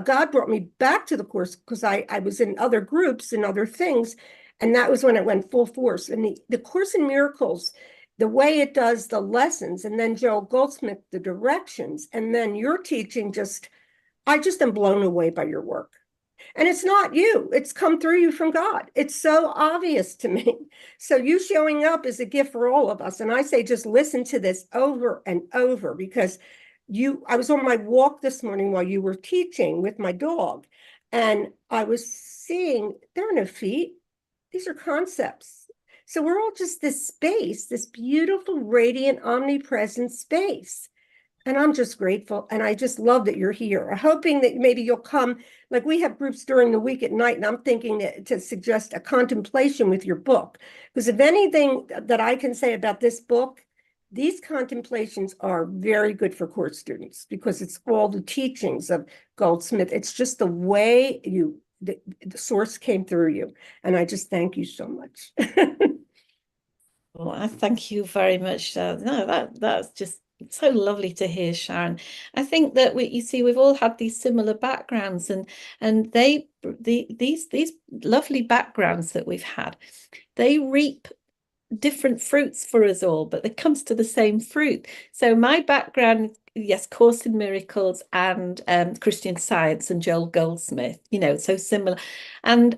God brought me back to the course because I was in other groups and other things. And that was when it went full force. And the Course in Miracles, the way it does the lessons, and then Joel Goldsmith, the directions, and then your teaching, I just am blown away by your work. And it's not you, it's come through you from God. It's so obvious to me. So you showing up is a gift for all of us. And I say, just listen to this over and over because I was on my walk this morning while you were teaching with my dog, and I was seeing there are no feet. These are concepts. So we're all just this space, this beautiful, radiant, omnipresent space. And I'm just grateful. And I just love that you're here. I'm hoping that maybe you'll come, like we have groups during the week at night, and I'm thinking to suggest a contemplation with your book. Because if anything that I can say about this book, these contemplations are very good for course students because it's all the teachings of Goldsmith. It's just the way the source came through you. And I just thank you so much. Well, I thank you very much. No, that's just so lovely to hear, Sharon. I think that we've all had these similar backgrounds, and these lovely backgrounds that we've had, they reap different fruits for us all, but it comes to the same fruit. So my background, yes, Course in Miracles and Christian Science and Joel Goldsmith, so similar, and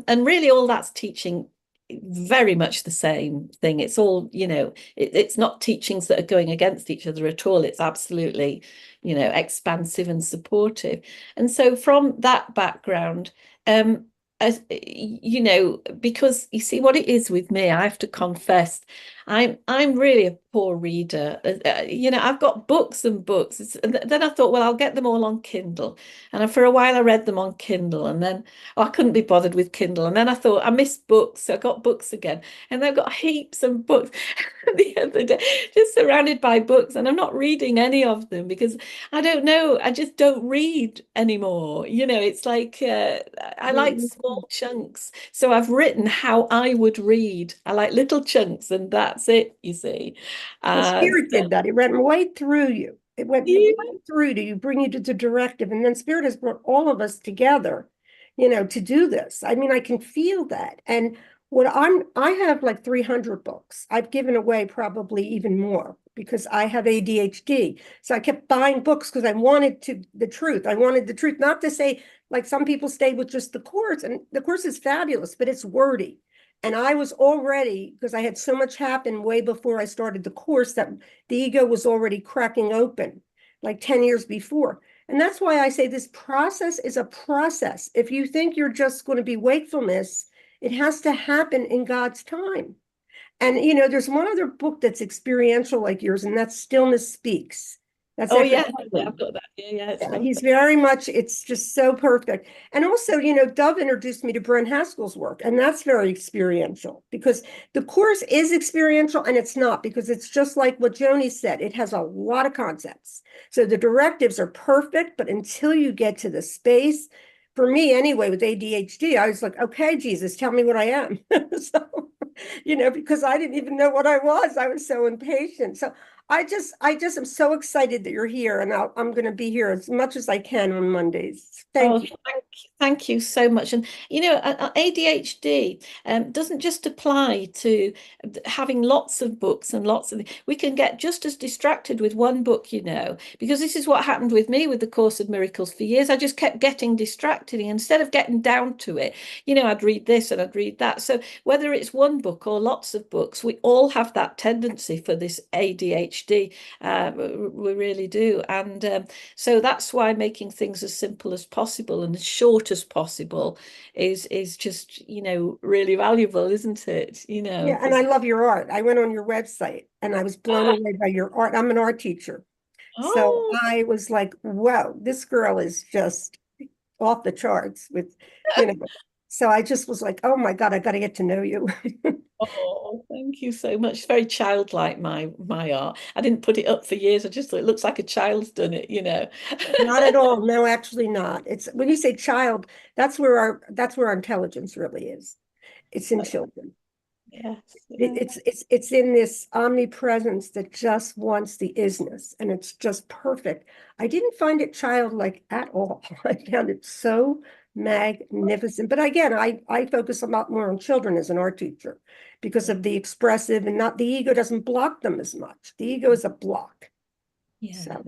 really all that's teaching very much the same thing. It's all, it's not teachings that are going against each other at all. It's absolutely, expansive and supportive. And so from that background, as because you see what it is with me, I have to confess, I'm really a poor reader. I've got books and books. And then I thought, well, I'll get them all on Kindle. And for a while I read them on Kindle, and then I couldn't be bothered with Kindle. And then I thought I missed books, so I got books again. And I've got heaps of books the other day, just surrounded by books, and I'm not reading any of them because I don't know, I just don't read anymore. It's like I like small chunks. So I've written how I would read. I like little chunks, and that's it, you see. Spirit did that. It went right through you. It went right through to you, bring you to the directive. And then Spirit has brought all of us together, to do this. I mean, I can feel that. And I have like 300 books. I've given away probably even more because I have ADHD. So I kept buying books because I wanted the truth. I wanted the truth, not to say like some people stay with just the course, and the course is fabulous, but it's wordy. And I was already, because I had so much happen way before I started the course, that the ego was already cracking open like 10 years before. And that's why I say this process is a process. If you think you're just going to be wakefulness, it has to happen in God's time. And, there's one other book that's experiential like yours, and that's Stillness Speaks. That's I've got that. Yeah, he's very much, it's just so perfect. And also, Dove introduced me to Brent Haskell's work, and that's very experiential because the course is experiential and it's not, because it's just like what Joni said, it has a lot of concepts. So the directives are perfect, but until you get to the space, for me anyway, with ADHD, I was like, okay, Jesus, tell me what I am. So, because I didn't even know what I was. I was so impatient. So I just am so excited that you're here, and I'm going to be here as much as I can on Mondays. Thank you. Thank you so much. And you know, ADHD doesn't just apply to having lots of books and lots of. We can get just as distracted with one book, you know, because this is what happened with me with the Course of Miracles for years. I just kept getting distracted, and instead of getting down to it, you know, I'd read this and I'd read that. So whether it's one book or lots of books, we all have that tendency for this ADHD. We really do, and so that's why making things as simple as possible and as short as possible is just, you know, really valuable, isn't it? You know, Yeah, and I love your art. I went on your website and I was blown away by your art. I'm an art teacher. So oh, I was like, whoa, this girl is just off the charts with, you know. So I just was like, oh my God, I got to get to know you. oh, thank you so much. It's very childlike, my art. I didn't put it up for years. I just thought it looks like a child's done it, you know. Not at all. No, actually not. It's when you say child, that's where our intelligence really is. It's in children. Yes. It's in this omnipresence that just wants the isness, and it's just perfect. I didn't find it childlike at all. I found it so magnificent. But again, I focus a lot more on children as an art teacher because of the expressive and not the ego doesn't block them as much. The ego is a block. Yeah, So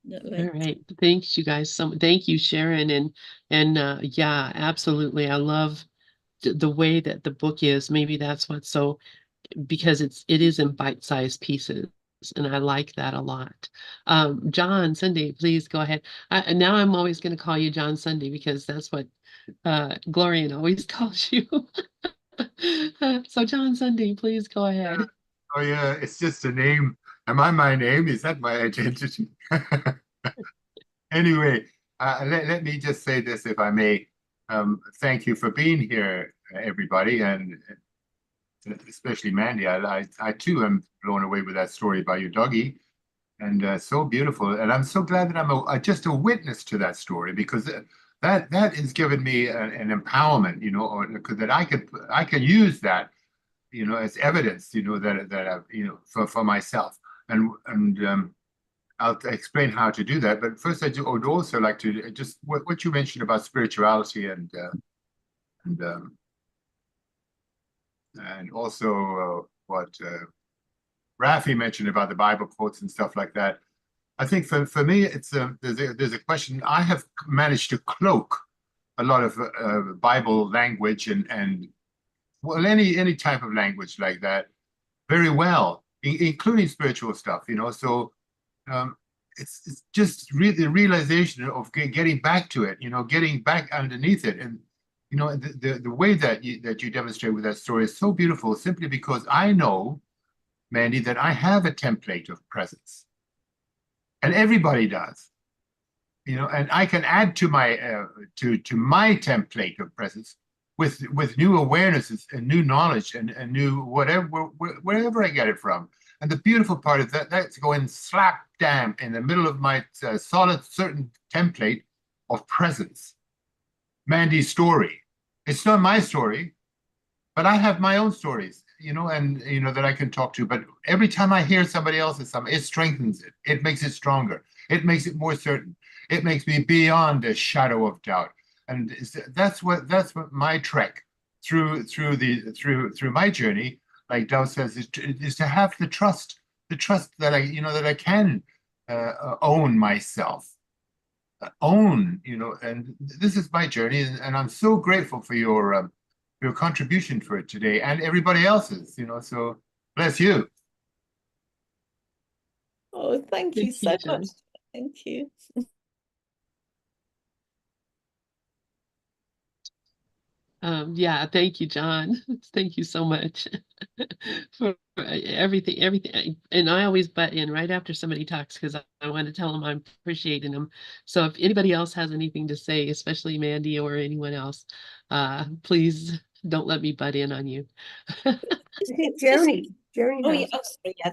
definitely. All right. Thanks, you guys. Thank you, Sharon. And yeah, absolutely. I love the way that the book is. Maybe that's what's so because it is in bite-sized pieces. And I like that a lot. John Sunday, please go ahead. Now I'm always going to call you John Sunday because that's what Glorian always calls you. So John Sunday, please go ahead. Oh yeah, it's just a name. Am I my name? Is that my identity? Anyway, let me just say this, if I may. Thank you for being here, everybody, and especially Mandy. I too am blown away with that story about your doggy, and so beautiful. And I'm so glad that I'm just a witness to that story because that has given me an empowerment, you know, or that I can use that, you know, as evidence, you know, that I've, you know, for myself, and I'll explain how to do that. But first, would also like to just what you mentioned about spirituality and and also what Rafi mentioned about the Bible quotes and stuff like that. I think for me, it's there's a question. I have managed to cloak a lot of Bible language and well, any type of language like that very well, including spiritual stuff, you know. So it's just really the realization of getting back to it, you know, getting back underneath it. And, you know, the way that you demonstrate with that story is so beautiful simply because I know, Mandy, that I have a template of presence. And everybody does, you know, and I can add to my to my template of presence with new awarenesses and new knowledge and new whatever wherever I get it from. And the beautiful part is that's going slap dam in the middle of my solid certain template of presence. Mandy's story. It's not my story, but I have my own stories, you know, and you know that I can talk to. But every time I hear somebody else's something, it strengthens it. It makes it stronger. It makes it more certain. It makes me beyond a shadow of doubt. And that's what my trek through my journey, like Dove says, is to have the trust that I can own myself, own, you know. And this is my journey, and I'm so grateful for your contribution for it today and everybody else's, you know. So bless you. Oh, thank you Thank you, so John. much. Thank you. Yeah, thank you, John. Thank you so much for everything. And I always butt in right after somebody talks because I want to tell them I'm appreciating them. So if anybody else has anything to say, especially Mandy or anyone else, please don't let me butt in on you. I think Joni Oh, yeah. has. Oh, sorry, yeah.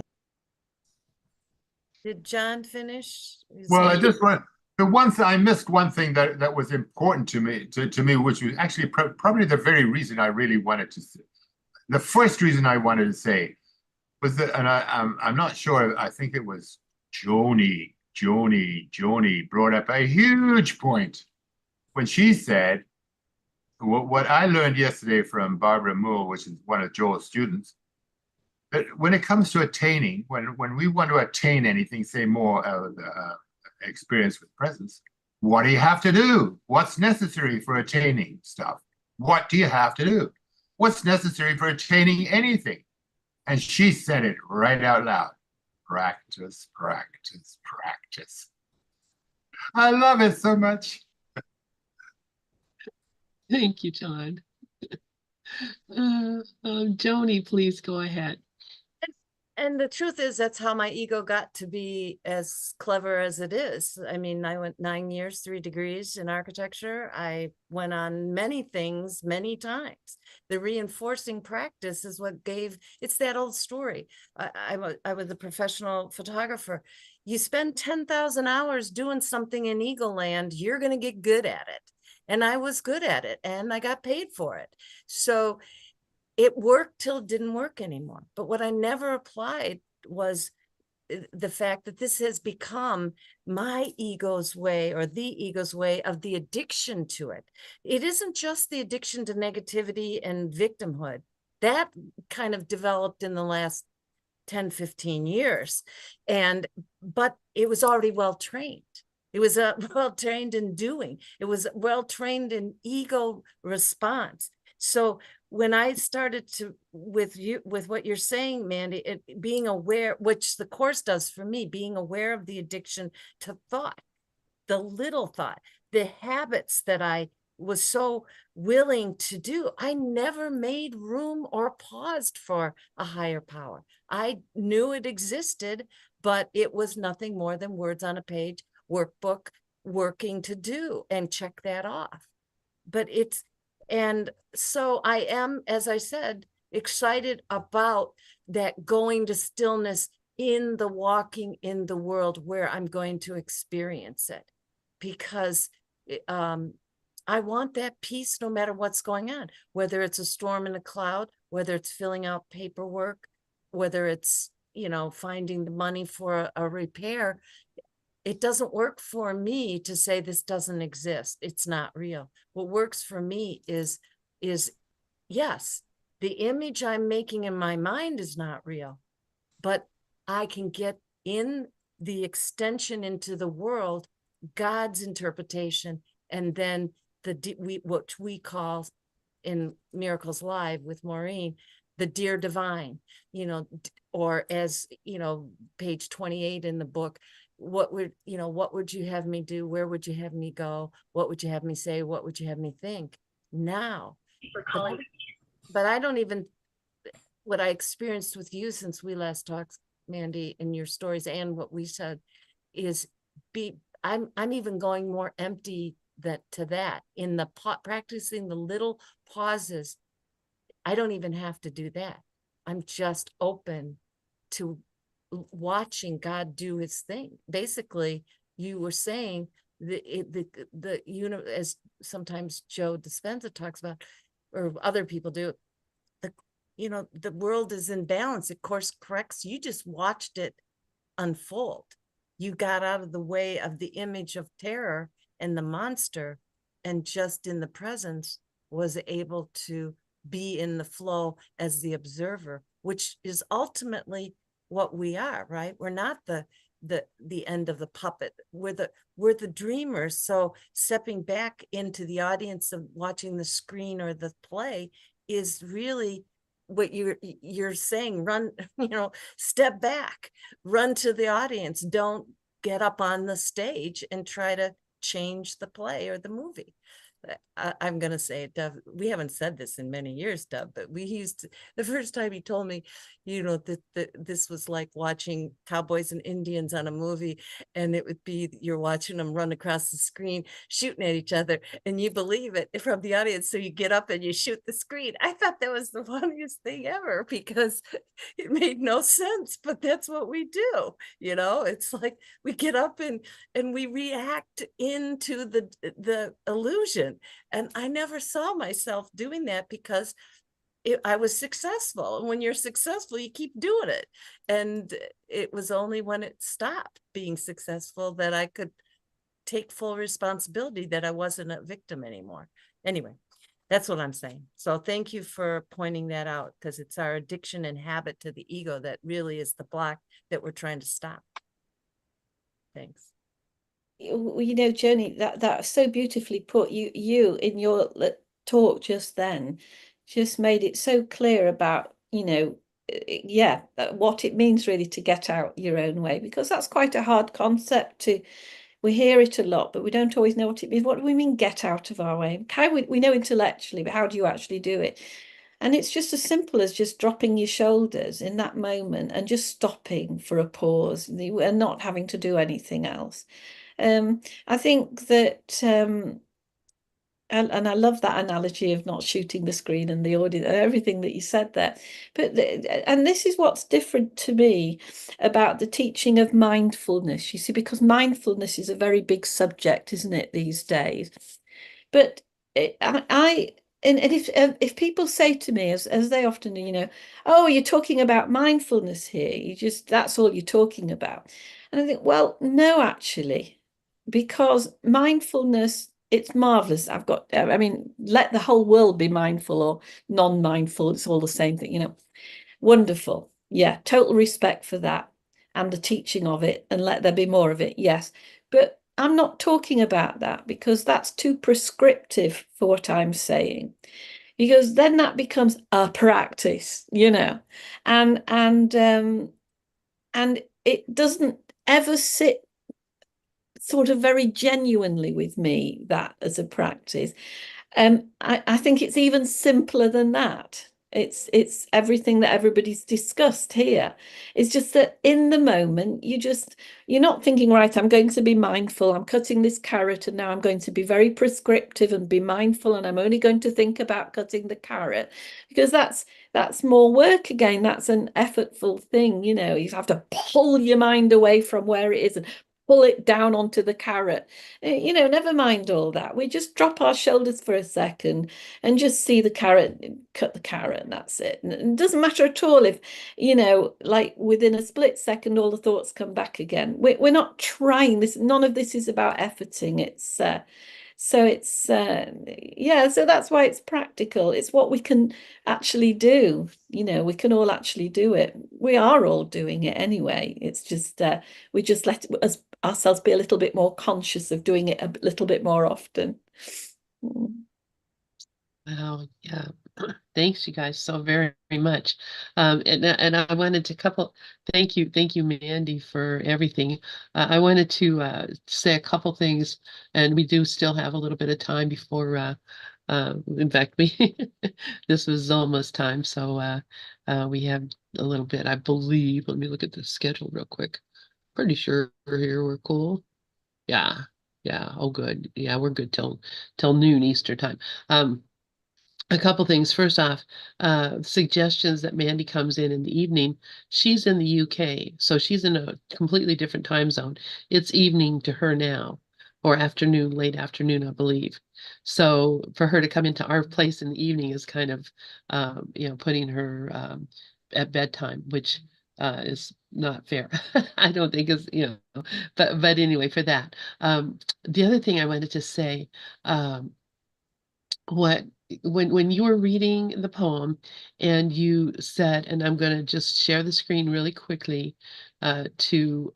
Did John finish? Well, I just want I missed one thing that was important to me, which was actually probably the very reason I really wanted to say. The first reason I wanted to say was that, and I'm not sure. I think it was Joni brought up a huge point, when she said, what I learned yesterday from Barbara Moore, which is one of Joel's students, that when it comes to attaining, when we want to attain anything, say more experience with presence, what do you have to do? What's necessary for attaining stuff? What do you have to do? What's necessary for attaining anything? And she said it right out loud. Practice, practice, practice. I love it so much. Thank you, John. Joni, please go ahead. And the truth is, that's how my ego got to be as clever as it is. I mean, I went 9 years, 3 degrees in architecture. I went on many things, many times. The reinforcing practice is what gave, it's that old story. I was a professional photographer. You spend 10,000 hours doing something in ego land, you're going to get good at it. And I was good at it and I got paid for it. So it worked till it didn't work anymore. But what I never applied was the fact that this has become my ego's way, or the ego's way, of the addiction to it. It isn't just the addiction to negativity and victimhood. That kind of developed in the last 10, 15 years. But it was already well-trained. It was well-trained in doing. It was well-trained in ego response. So when I started to, with what you're saying, Mandi, being aware, which the course does for me, being aware of the addiction to thought, the little thought, the habits that I was so willing to do, I never made room or paused for a higher power. I knew it existed, but it was nothing more than words on a page, workbook, working to do, and check that off. But and so I am, as I said, excited about that going to stillness in the walking in the world where I'm going to experience it, because I want that peace no matter what's going on, whether it's a storm in a cloud, whether it's filling out paperwork, whether it's, finding the money for a repair. It doesn't work for me to say this doesn't exist. It's not real. What works for me is yes, the image I'm making in my mind is not real, but I can get in the extension into the world, God's interpretation, and then what we call in Miracles Live with Maureen, the dear divine, or as, page 28 in the book, what would you have me do? Where would you have me go? What would you have me say? What would you have me think? Now, but I don't even, what I experienced with you since we last talked, Mandi, in your stories and what we said is I'm even going more empty to that in the practicing the little pauses. I don't even have to do that. I'm just open to watching God do his thing. Basically, you were saying as sometimes Joe Dispenza talks about, or other people do, the world is in balance. It course corrects. You just watched it unfold. You got out of the way of the image of terror and the monster, and just in the presence was able to be in the flow as the observer, which is ultimately what we are, right? We're not the end of the puppet. We're the dreamers. So stepping back into the audience of watching the screen or the play is really what you're saying. Run, step back, run to the audience. Don't get up on the stage and try to change the play or the movie. I'm going to say it, Dov. We haven't said this in many years, Dov, but the first time he told me, that this was like watching cowboys and Indians on a movie, and it would be, you're watching them run across the screen, shooting at each other, and you believe it from the audience. So you get up and you shoot the screen. I thought that was the funniest thing ever, because it made no sense, but that's what we do. It's like we get up and we react into the illusion. And I never saw myself doing that, because I was successful. And when you're successful, you keep doing it. And it was only when it stopped being successful that I could take full responsibility that I wasn't a victim anymore. Anyway, that's what I'm saying. So thank you for pointing that out, because it's our addiction and habit to the ego that really is the block that we're trying to stop. Thanks. You know, Journey, that's so beautifully put. You in your talk just then just made it so clear about, you know, yeah, what it means really to get out your own way, because that's quite a hard concept to, we hear it a lot, but we don't always know what it means. What do we mean get out of our way? How we know intellectually, but how do you actually do it? And it's just as simple as just dropping your shoulders in that moment and just stopping for a pause and not having to do anything else. I think that, and I love that analogy of not shooting the screen and the audience, everything that you said there. But and this is what's different to me about the teaching of mindfulness. You see, because mindfulness is a very big subject, isn't it, these days? But and if people say to me, as they often do, you know, oh, you're talking about mindfulness here, you just, that's all you're talking about. And I think, well, no, actually, because mindfulness, it's marvelous. I mean, let the whole world be mindful or non-mindful, it's all the same thing, you know. Wonderful. Yeah, total respect for that and the teaching of it, and let there be more of it. Yes. But I'm not talking about that, because that's too prescriptive for what I'm saying. Because then that becomes a practice, you know, and it doesn't ever sit sort of very genuinely with me, that as a practice. I think it's even simpler than that. It's everything that everybody's discussed here. It's just that in the moment, you're not thinking, right, I'm going to be mindful, I'm cutting this carrot, and now I'm going to be very prescriptive and be mindful, and I'm only going to think about cutting the carrot, because that's more work again. That's an effortful thing, you know. You have to pull your mind away from where it is and pull it down onto the carrot. You know, never mind all that. We just drop our shoulders for a second and just see the carrot, cut the carrot, and that's it. And it doesn't matter at all if, you know, like within a split second, all the thoughts come back again. We're not trying this. None of this is about efforting. Yeah, so that's why it's practical. It's what we can actually do. You know, we can all actually do it. We are all doing it anyway. It's just we just let ourselves be a little bit more conscious of doing it a little bit more often. Wow, yeah. Thanks, you guys, so very, very much. And I wanted to thank you, Mandy, for everything. I wanted to say a couple things, and we do still have a little bit of time before, in fact, this was almost time, so we have a little bit, I believe. Let me look at the schedule real quick. Pretty sure we're cool. Yeah, yeah. Oh, good. Yeah, we're good till noon Eastern time. A couple things. First off, suggestions that Mandy comes in the evening. She's in the UK, so she's in a completely different time zone. It's evening to her now, or afternoon, late afternoon, I believe. So for her to come into our place in the evening is kind of, putting her at bedtime, which is not fair. I don't think is, but anyway, for that. The other thing I wanted to say, what when you were reading the poem and you said, and I'm going to just share the screen really quickly to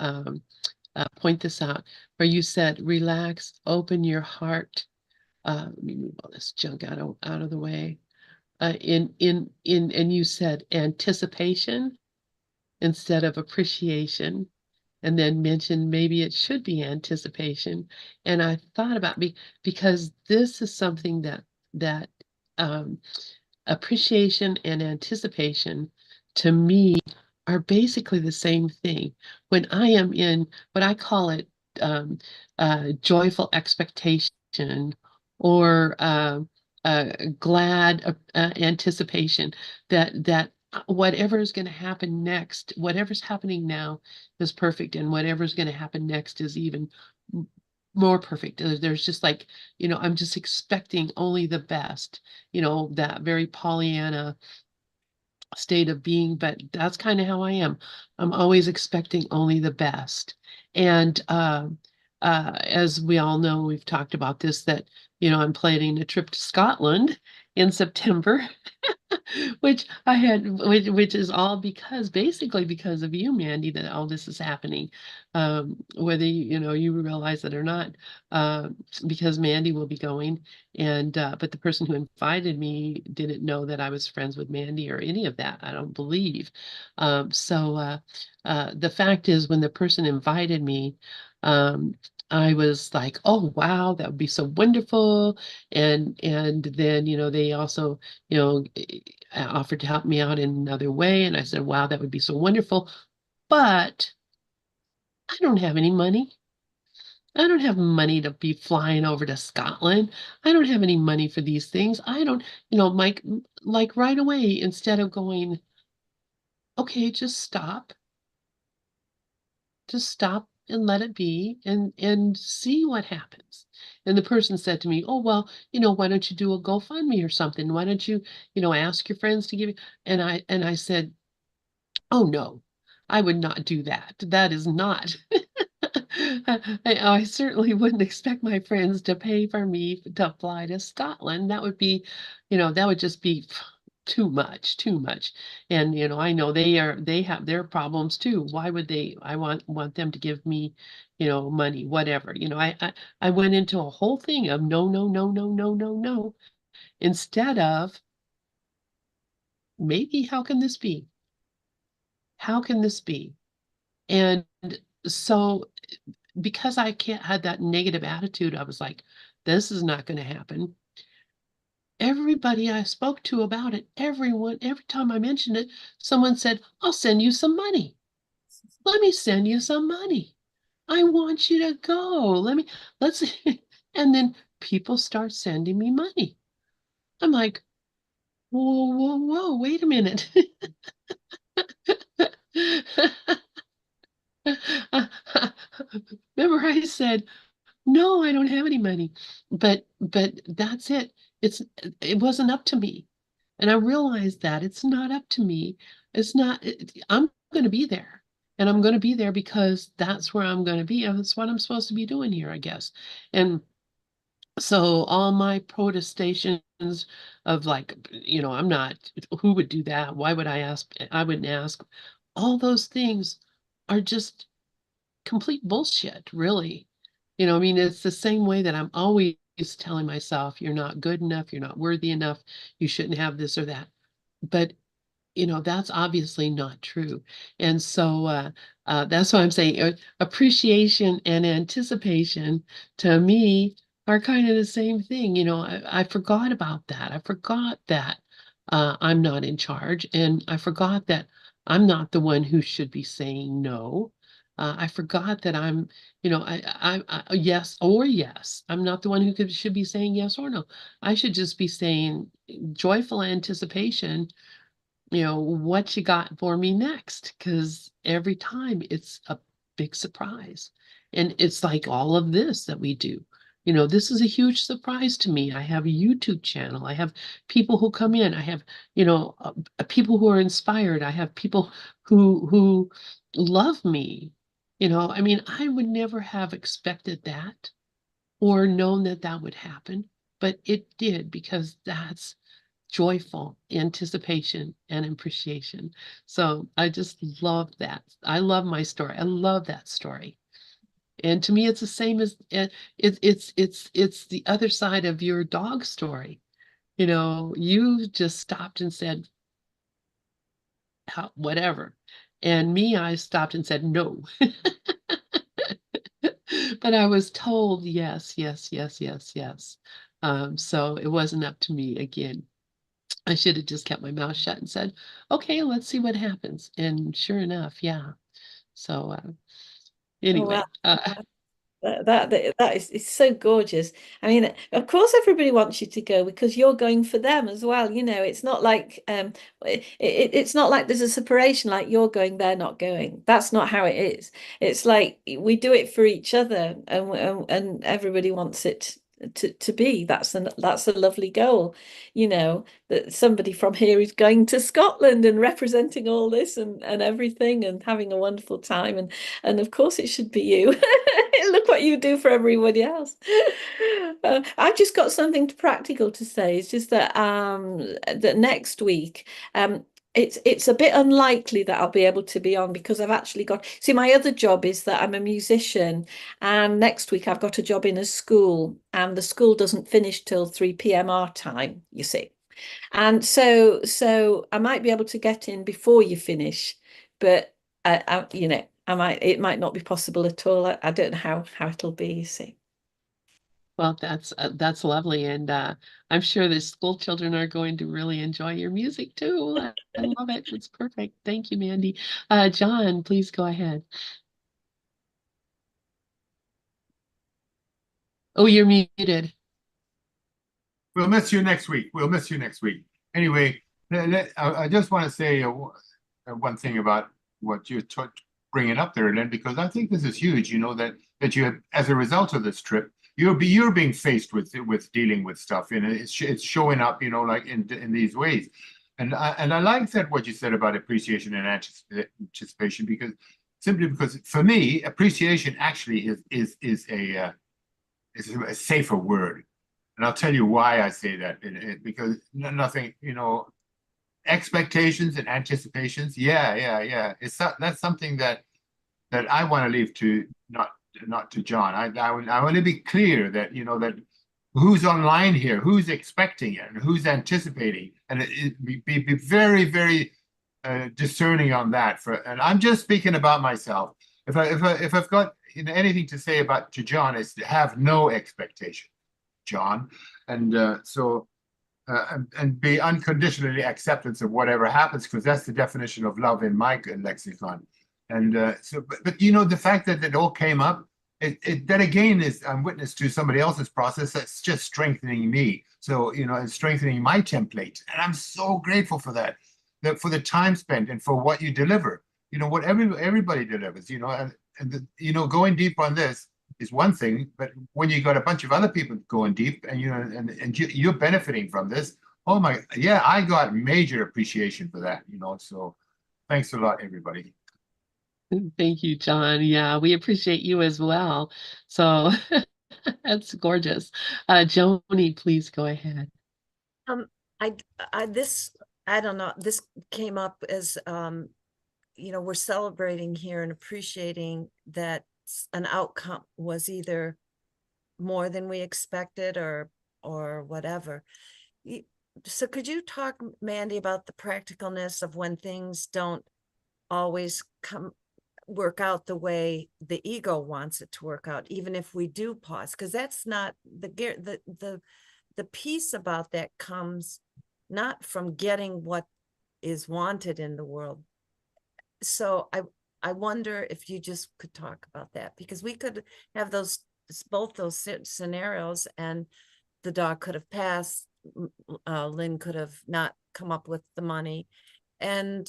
point this out, where you said, relax, open your heart. Let me move all this junk out of the way. And you said anticipation instead of appreciation, and then mentioned maybe it should be anticipation. And I thought about because this is something that appreciation and anticipation to me are basically the same thing. When I am in what I call it joyful expectation, or glad anticipation that whatever is going to happen next, whatever's happening now is perfect, and whatever's going to happen next is even more perfect. There's just like, I'm just expecting only the best, that very Pollyanna state of being, but that's kind of how I am. I'm always expecting only the best. And as we all know, we've talked about this, that, I'm planning a trip to Scotland in September, which is all basically because of you, Mandy, that all this is happening. Whether you realize it or not, because Mandy will be going, and but the person who invited me didn't know that I was friends with Mandy or any of that, I don't believe. So the fact is, when the person invited me, I was like, oh wow, that would be so wonderful. And then, they also, offered to help me out in another way. And I said, wow, that would be so wonderful. But I don't have any money. I don't have money to be flying over to Scotland. I don't have any money for these things. I don't, Mike, like right away, instead of going, okay, just stop and let it be and see what happens. And the person said to me, oh, well, why don't you do a GoFundMe or something? Why don't you, ask your friends to give you? And I said, oh no, I would not do that. That is not. I certainly wouldn't expect my friends to pay for me to fly to Scotland. That would be, that would just be too much, too much. And I know they have their problems too. Why would they? I want them to give me, money, whatever. I went into a whole thing of no, no, no, no, no, no, no, instead of maybe how can this be? How can this be? And so because I can't had that negative attitude, I was like, this is not going to happen. Everybody I spoke to about it, every time I mentioned it, someone said, I'll send you some money. Let me send you some money. I want you to go. Let's, and then people start sending me money. I'm like, whoa, whoa, whoa, wait a minute. Remember I said, no, I don't have any money. But that's it. It wasn't up to me. And I realized that it's not up to me. It's not, I'm going to be there. And I'm going to be there because that's where I'm going to be. That's what I'm supposed to be doing here, I guess. And so all my protestations of like, I'm not, who would do that? Why would I ask? I wouldn't ask. All those things are just complete bullshit, really. I mean, it's the same way that I'm always telling myself, you're not good enough, you're not worthy enough, you shouldn't have this or that. But, that's obviously not true. And so that's why I'm saying appreciation and anticipation to me are kind of the same thing. I forgot about that. I forgot that I'm not in charge, and I forgot that I'm not the one who should be saying no. I forgot that I'm, yes or yes. I'm not the one who should be saying yes or no. I should just be saying joyful anticipation, what you got for me next? Because every time it's a big surprise. And it's like all of this that we do. This is a huge surprise to me. I have a YouTube channel. I have people who come in. I have, people who are inspired. I have people who love me. I mean, I would never have expected that or known that that would happen, but it did because that's joyful anticipation and appreciation. So I just love that. I love my story. I love that story. And to me, it's the same as it's the other side of your dog story. You just stopped and said, whatever. And me, I stopped and said, no. But I was told yes, yes, yes, yes, yes. So it wasn't up to me again. I should have just kept my mouth shut and said, okay, let's see what happens. And sure enough, yeah. So Oh, anyway, wow. That is it's so gorgeous. I mean, of course, everybody wants you to go because you're going for them as well. It's not like it's not like there's a separation. Like you're going, they're not going. That's not how it is. It's like we do it for each other, and everybody wants it to be. That's a lovely goal, you know, that somebody from here is going to Scotland and representing all this and everything and having a wonderful time, and of course it should be you. Look what you do for everybody else. I've just got something practical to say. It's just that that next week it's a bit unlikely that I'll be able to be on, because I've actually got, see, my other job is that I'm a musician, and next week I've got a job in a school, and the school doesn't finish till 3 p.m. our time, you see. And so I might be able to get in before you finish, but you know, it might not be possible at all. I don't know how it'll be, you see. Well, that's lovely, and I'm sure the school children are going to really enjoy your music too. I love it. It's perfect. Thank you, Mandy. John, please go ahead. Oh, you're muted. We'll miss you next week. We'll miss you next week. Anyway, I just want to say one thing about what you're bringing up there, Lynn, because I think this is huge. You know, that you have, as a result of this trip, you're being faced with dealing with stuff, and it's showing up, you know, like in these ways. And I like that what you said about appreciation and anticipation, because for me, appreciation actually is a safer word. And I'll tell you why I say that, because nothing, you know, expectations and anticipations. Yeah. That's something that I want to leave to not to John. I want to be clear that, you know, that who's online here, who's expecting it, and who's anticipating, and be very, very discerning on that. And I'm just speaking about myself. If I've got, you know, anything to say to John, is to have no expectation, John, and and be unconditionally acceptance of whatever happens, because that's the definition of love in my lexicon. And but you know, the fact that it all came up, that again is, I'm witness to somebody else's process that's just strengthening me. So, you know, and strengthening my template. And I'm so grateful for that for the time spent and for what you deliver, you know, what everybody delivers, you know, you know, going deep on this is one thing, but when you got a bunch of other people going deep, and, you know, and you're benefiting from this, oh my, yeah, I got major appreciation for that, you know, so thanks a lot, everybody. Thank you, John. Yeah, we appreciate you as well. So that's gorgeous. Joni, please go ahead. I don't know, this came up as you know, we're celebrating here and appreciating that an outcome was either more than we expected or whatever. So could you talk, Mandy, about the practicalness of when things don't always work out the way the ego wants it to work out, even if we do pause? Because that's not the piece about that comes not from getting what is wanted in the world. So I wonder if you just could talk about that, because we could have both those scenarios, and the dog could have passed, Lynn could have not come up with the money, and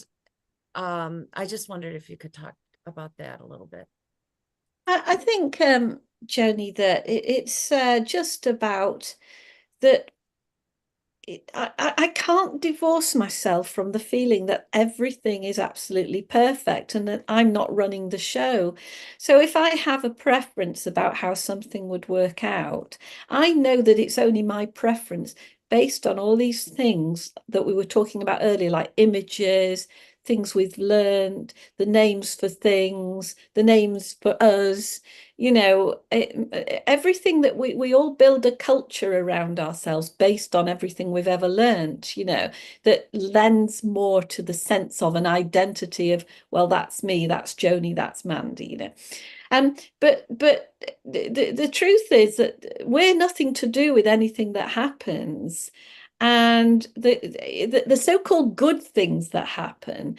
I just wondered if you could talk about that a little bit. I think, Joni, that it's just about that. I can't divorce myself from the feeling that everything is absolutely perfect and that I'm not running the show. So if I have a preference about how something would work out, I know that it's only my preference based on all these things that we were talking about earlier, like images, things we've learned, the names for things, the names for us, you know, everything that we all build a culture around ourselves based on everything we've ever learned, you know, that lends more to the sense of an identity of, well, that's me, that's Joni, that's Mandy, you know. But the truth is that we're nothing to do with anything that happens. And the so-called good things that happen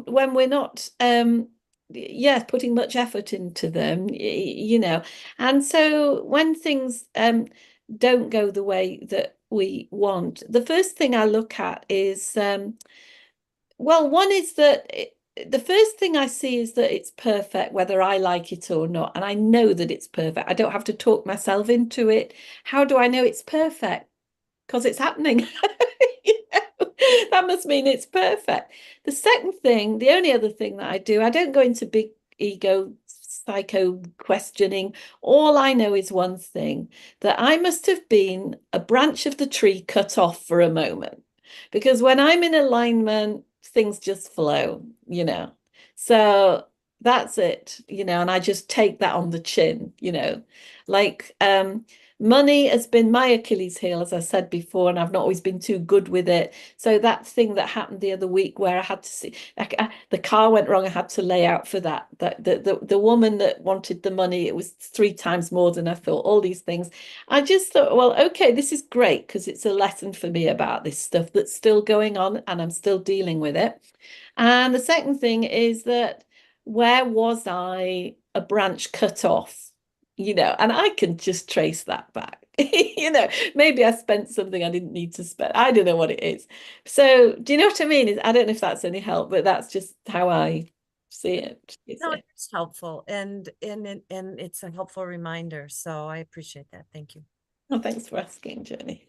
when we're not putting much effort into them, you know. And so when things don't go the way that we want, the first thing I look at is well, one is that the first thing I see is that it's perfect, whether I like it or not. And I know that it's perfect. I don't have to talk myself into it. How do I know it's perfect? Because it's happening. You know, that must mean it's perfect. The second thing, the only other thing that I do, I don't go into big ego psycho questioning. All I know is one thing, that I must have been a branch of the tree cut off for a moment. Because when I'm in alignment, things just flow, you know. So that's it, you know, and I just take that on the chin, you know. Like money has been my Achilles heel, as I said before, and I've not always been too good with it. So that thing that happened the other week where I had to see the car went wrong, I had to lay out for that. The woman that wanted the money, it was 3 times more than I thought. All these things. I just thought, well, okay, this is great because it's a lesson for me about this stuff that's still going on and I'm still dealing with it. And the second thing is that where was I a branch cut off? You know, and I can just trace that back. You know, maybe I spent something I didn't need to spend. I don't know what it is. So, do you know what I mean? I don't know if that's any help, but that's just how I see it. No, it's helpful, and it's a helpful reminder. So I appreciate that. Thank you. Oh, thanks for asking, Jenny.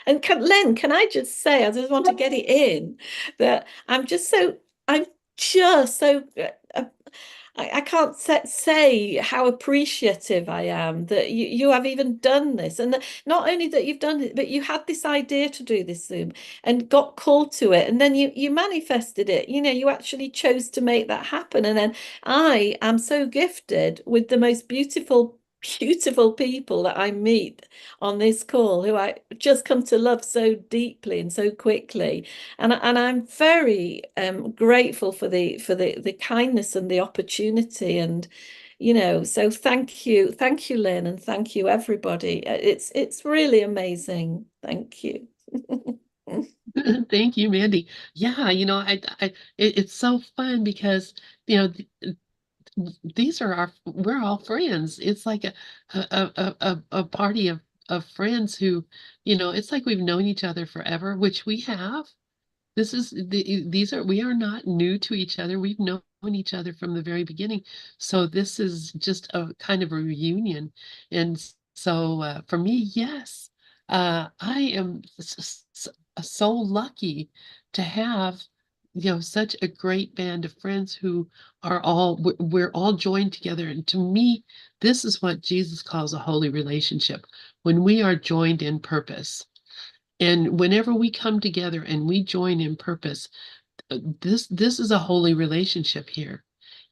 And Len, can I just say, I just want to get it in that I'm just so I can't say how appreciative I am that you have even done this. And not only that you've done it, but you had this idea to do this Zoom and got called to it. And then you manifested it. You know, you actually chose to make that happen. And then I am so gifted with the most beautiful people that I meet on this call who I just come to love so deeply and so quickly. And I'm very grateful for the kindness and the opportunity. And you know, so thank you, Lynn, and thank you everybody. It's really amazing. Thank you. Thank you, Mandy. Yeah, you know, it's so fun because, you know, these are we're all friends. It's like a party of friends who, you know, it's like we've known each other forever, which we have. We are not new to each other. We've known each other from the very beginning. So this is just a kind of a reunion. And so for me, yes, I am so lucky to have, you know, such a great band of friends who are we're all joined together. And to me, this is what Jesus calls a holy relationship, when we are joined in purpose. And whenever we come together and we join in purpose, this is a holy relationship here.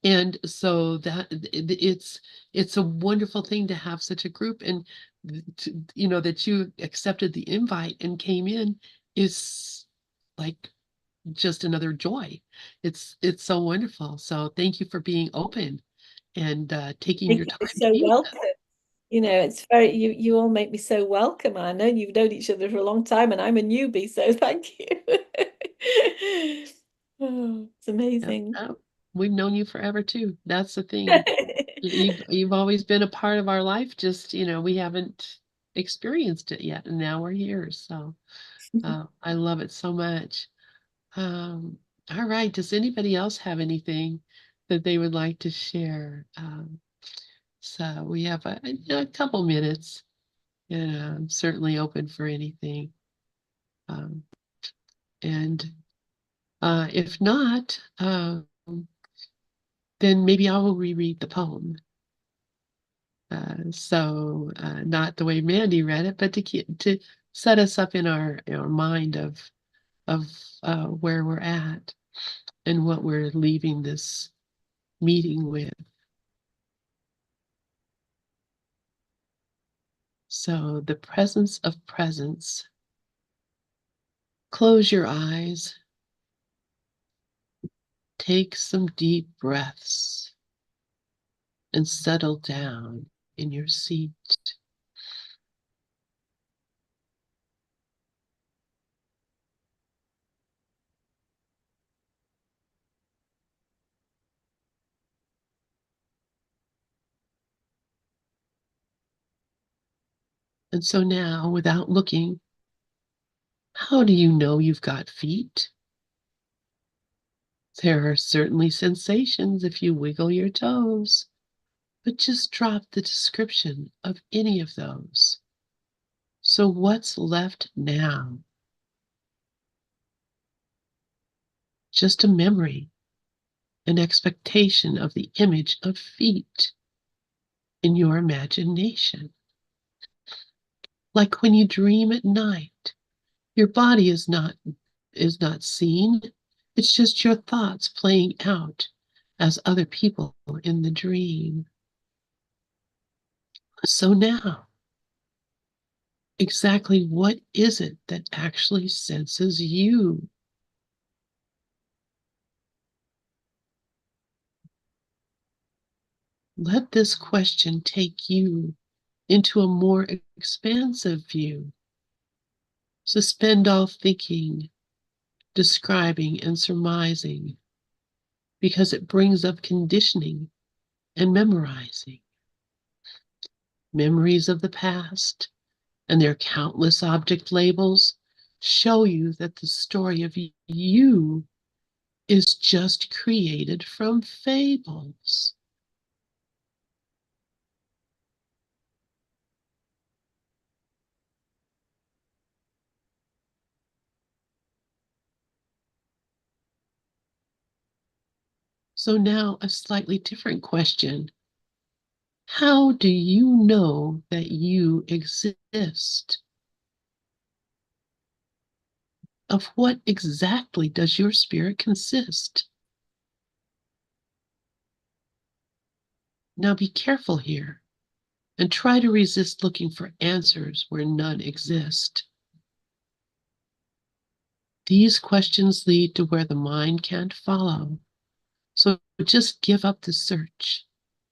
And so that it's a wonderful thing to have such a group, and you know, that you accepted the invite and came in is like just another joy. It's so wonderful. So thank you for being open and taking your time You're to so be with us. welcome. You know, it's very you all make me so welcome. I know you've known each other for a long time, and I'm a newbie, so thank you. Oh, it's amazing. We've known you forever too. That's the thing. You've always been a part of our life. Just, you know, we haven't experienced it yet, and now we're here. So I love it so much. All right. Does anybody else have anything that they would like to share? So we have a couple minutes, and I'm certainly open for anything. And if not, then maybe I will reread the poem. Not the way Mandy read it, but to set us up in our mind of where we're at and what we're leaving this meeting with. So the presence of presence. Close your eyes. Take some deep breaths and settle down in your seat. And so now, without looking, how do you know you've got feet? There are certainly sensations if you wiggle your toes, but just drop the description of any of those. So what's left now? Just a memory, an expectation of the image of feet in your imagination. Like when you dream at night, your body is not seen. It's just your thoughts playing out as other people in the dream. So now, exactly what is it that actually senses you? Let this question take you into a more expansive view. Suspend all thinking, describing, and surmising, because it brings up conditioning and memorizing. Memories of the past and their countless object labels show you that the story of you is just created from fables. So now a slightly different question. How do you know that you exist? Of what exactly does your spirit consist? Now be careful here and try to resist looking for answers where none exist. These questions lead to where the mind can't follow. So just give up the search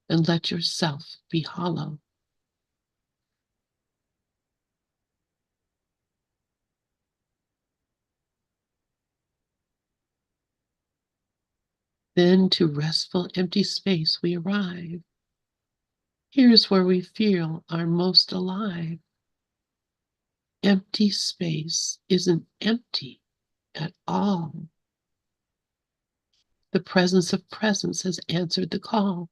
and let yourself be hollow. Then to restful empty space we arrive. Here's where we feel our most alive. Empty space isn't empty at all. The presence of presence has answered the call.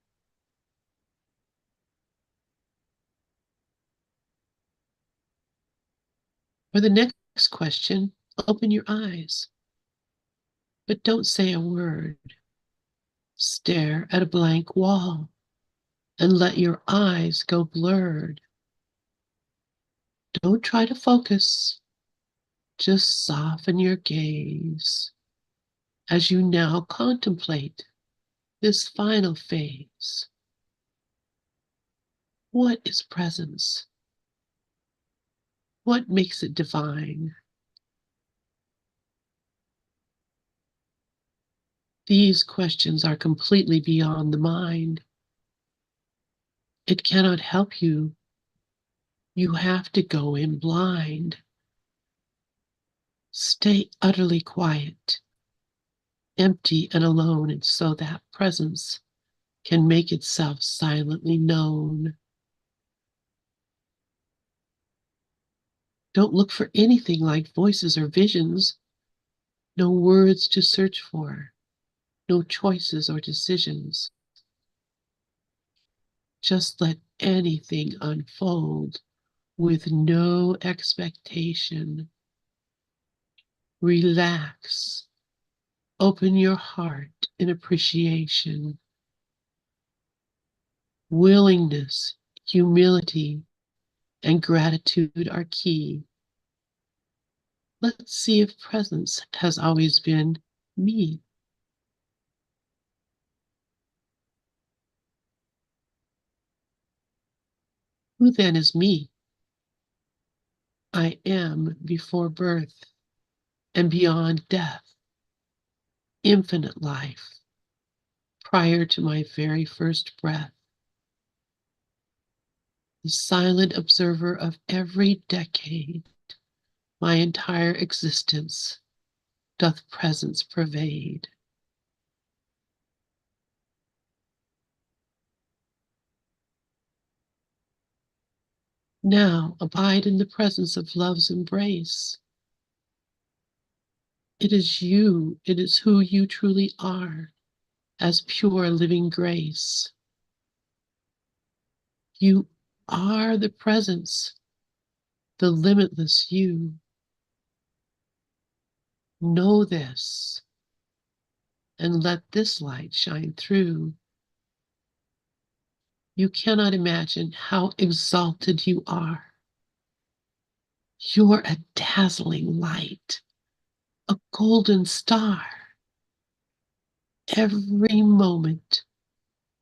For the next question, open your eyes, but don't say a word. Stare at a blank wall and let your eyes go blurred. Don't try to focus, just soften your gaze as you now contemplate this final phase. What is presence? What makes it divine? These questions are completely beyond the mind. It cannot help you. You have to go in blind. Stay utterly quiet, empty and alone, and so that presence can make itself silently known. Don't look for anything like voices or visions. No words to search for. No choices or decisions. Just let anything unfold with no expectation. Relax. Open your heart in appreciation. Willingness, humility, and gratitude are key. Let's see if presence has always been me. Who then is me? I am before birth and beyond death, infinite life, prior to my very first breath. The silent observer of every decade, my entire existence doth presence pervade. Now abide in the presence of love's embrace. It is you. It is who you truly are as pure living grace. You are the presence, the limitless you. Know this and let this light shine through. You cannot imagine how exalted you are. You're a dazzling light, a golden star. Every moment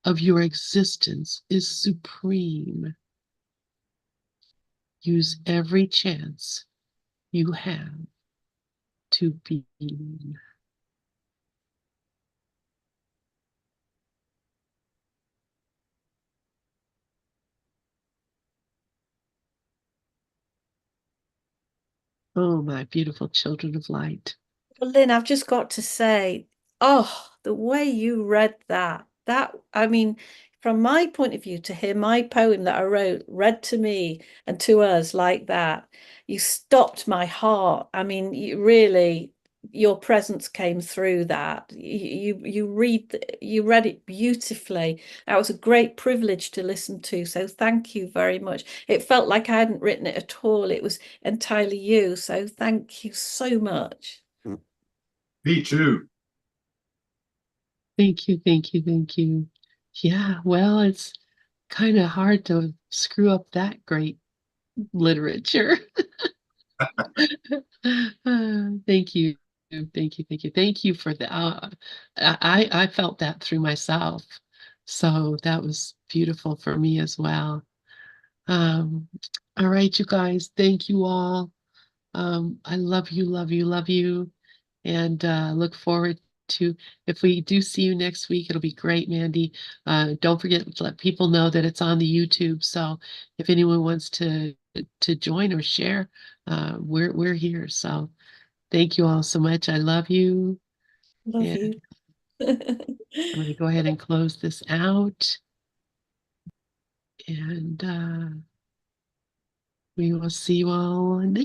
of your existence is supreme. Use every chance you have to be. Oh, my beautiful children of light. Well, Lynn, I've just got to say, oh, the way you read that, I mean, from my point of view, to hear my poem that I wrote read to me and to us like that, you stopped my heart. I mean, you really, your presence came through that. You read it beautifully. That was a great privilege to listen to. So thank you very much. It felt like I hadn't written it at all. It was entirely you. So thank you so much. Me too. Thank you, thank you, thank you. Yeah, well, it's kind of hard to screw up that great literature. Thank you. Thank you. Thank you. Thank you for the I felt that through myself. So that was beautiful for me as well. Um, all right, you guys, thank you all. I love you, love you, love you. And look forward to, if we do see you next week, it'll be great, Mandi. Don't forget to let people know that it's on the YouTube. So if anyone wants to join or share, we're here. So thank you all so much. I love you. Love And you. I'm going to go ahead and close this out. And we will see you all next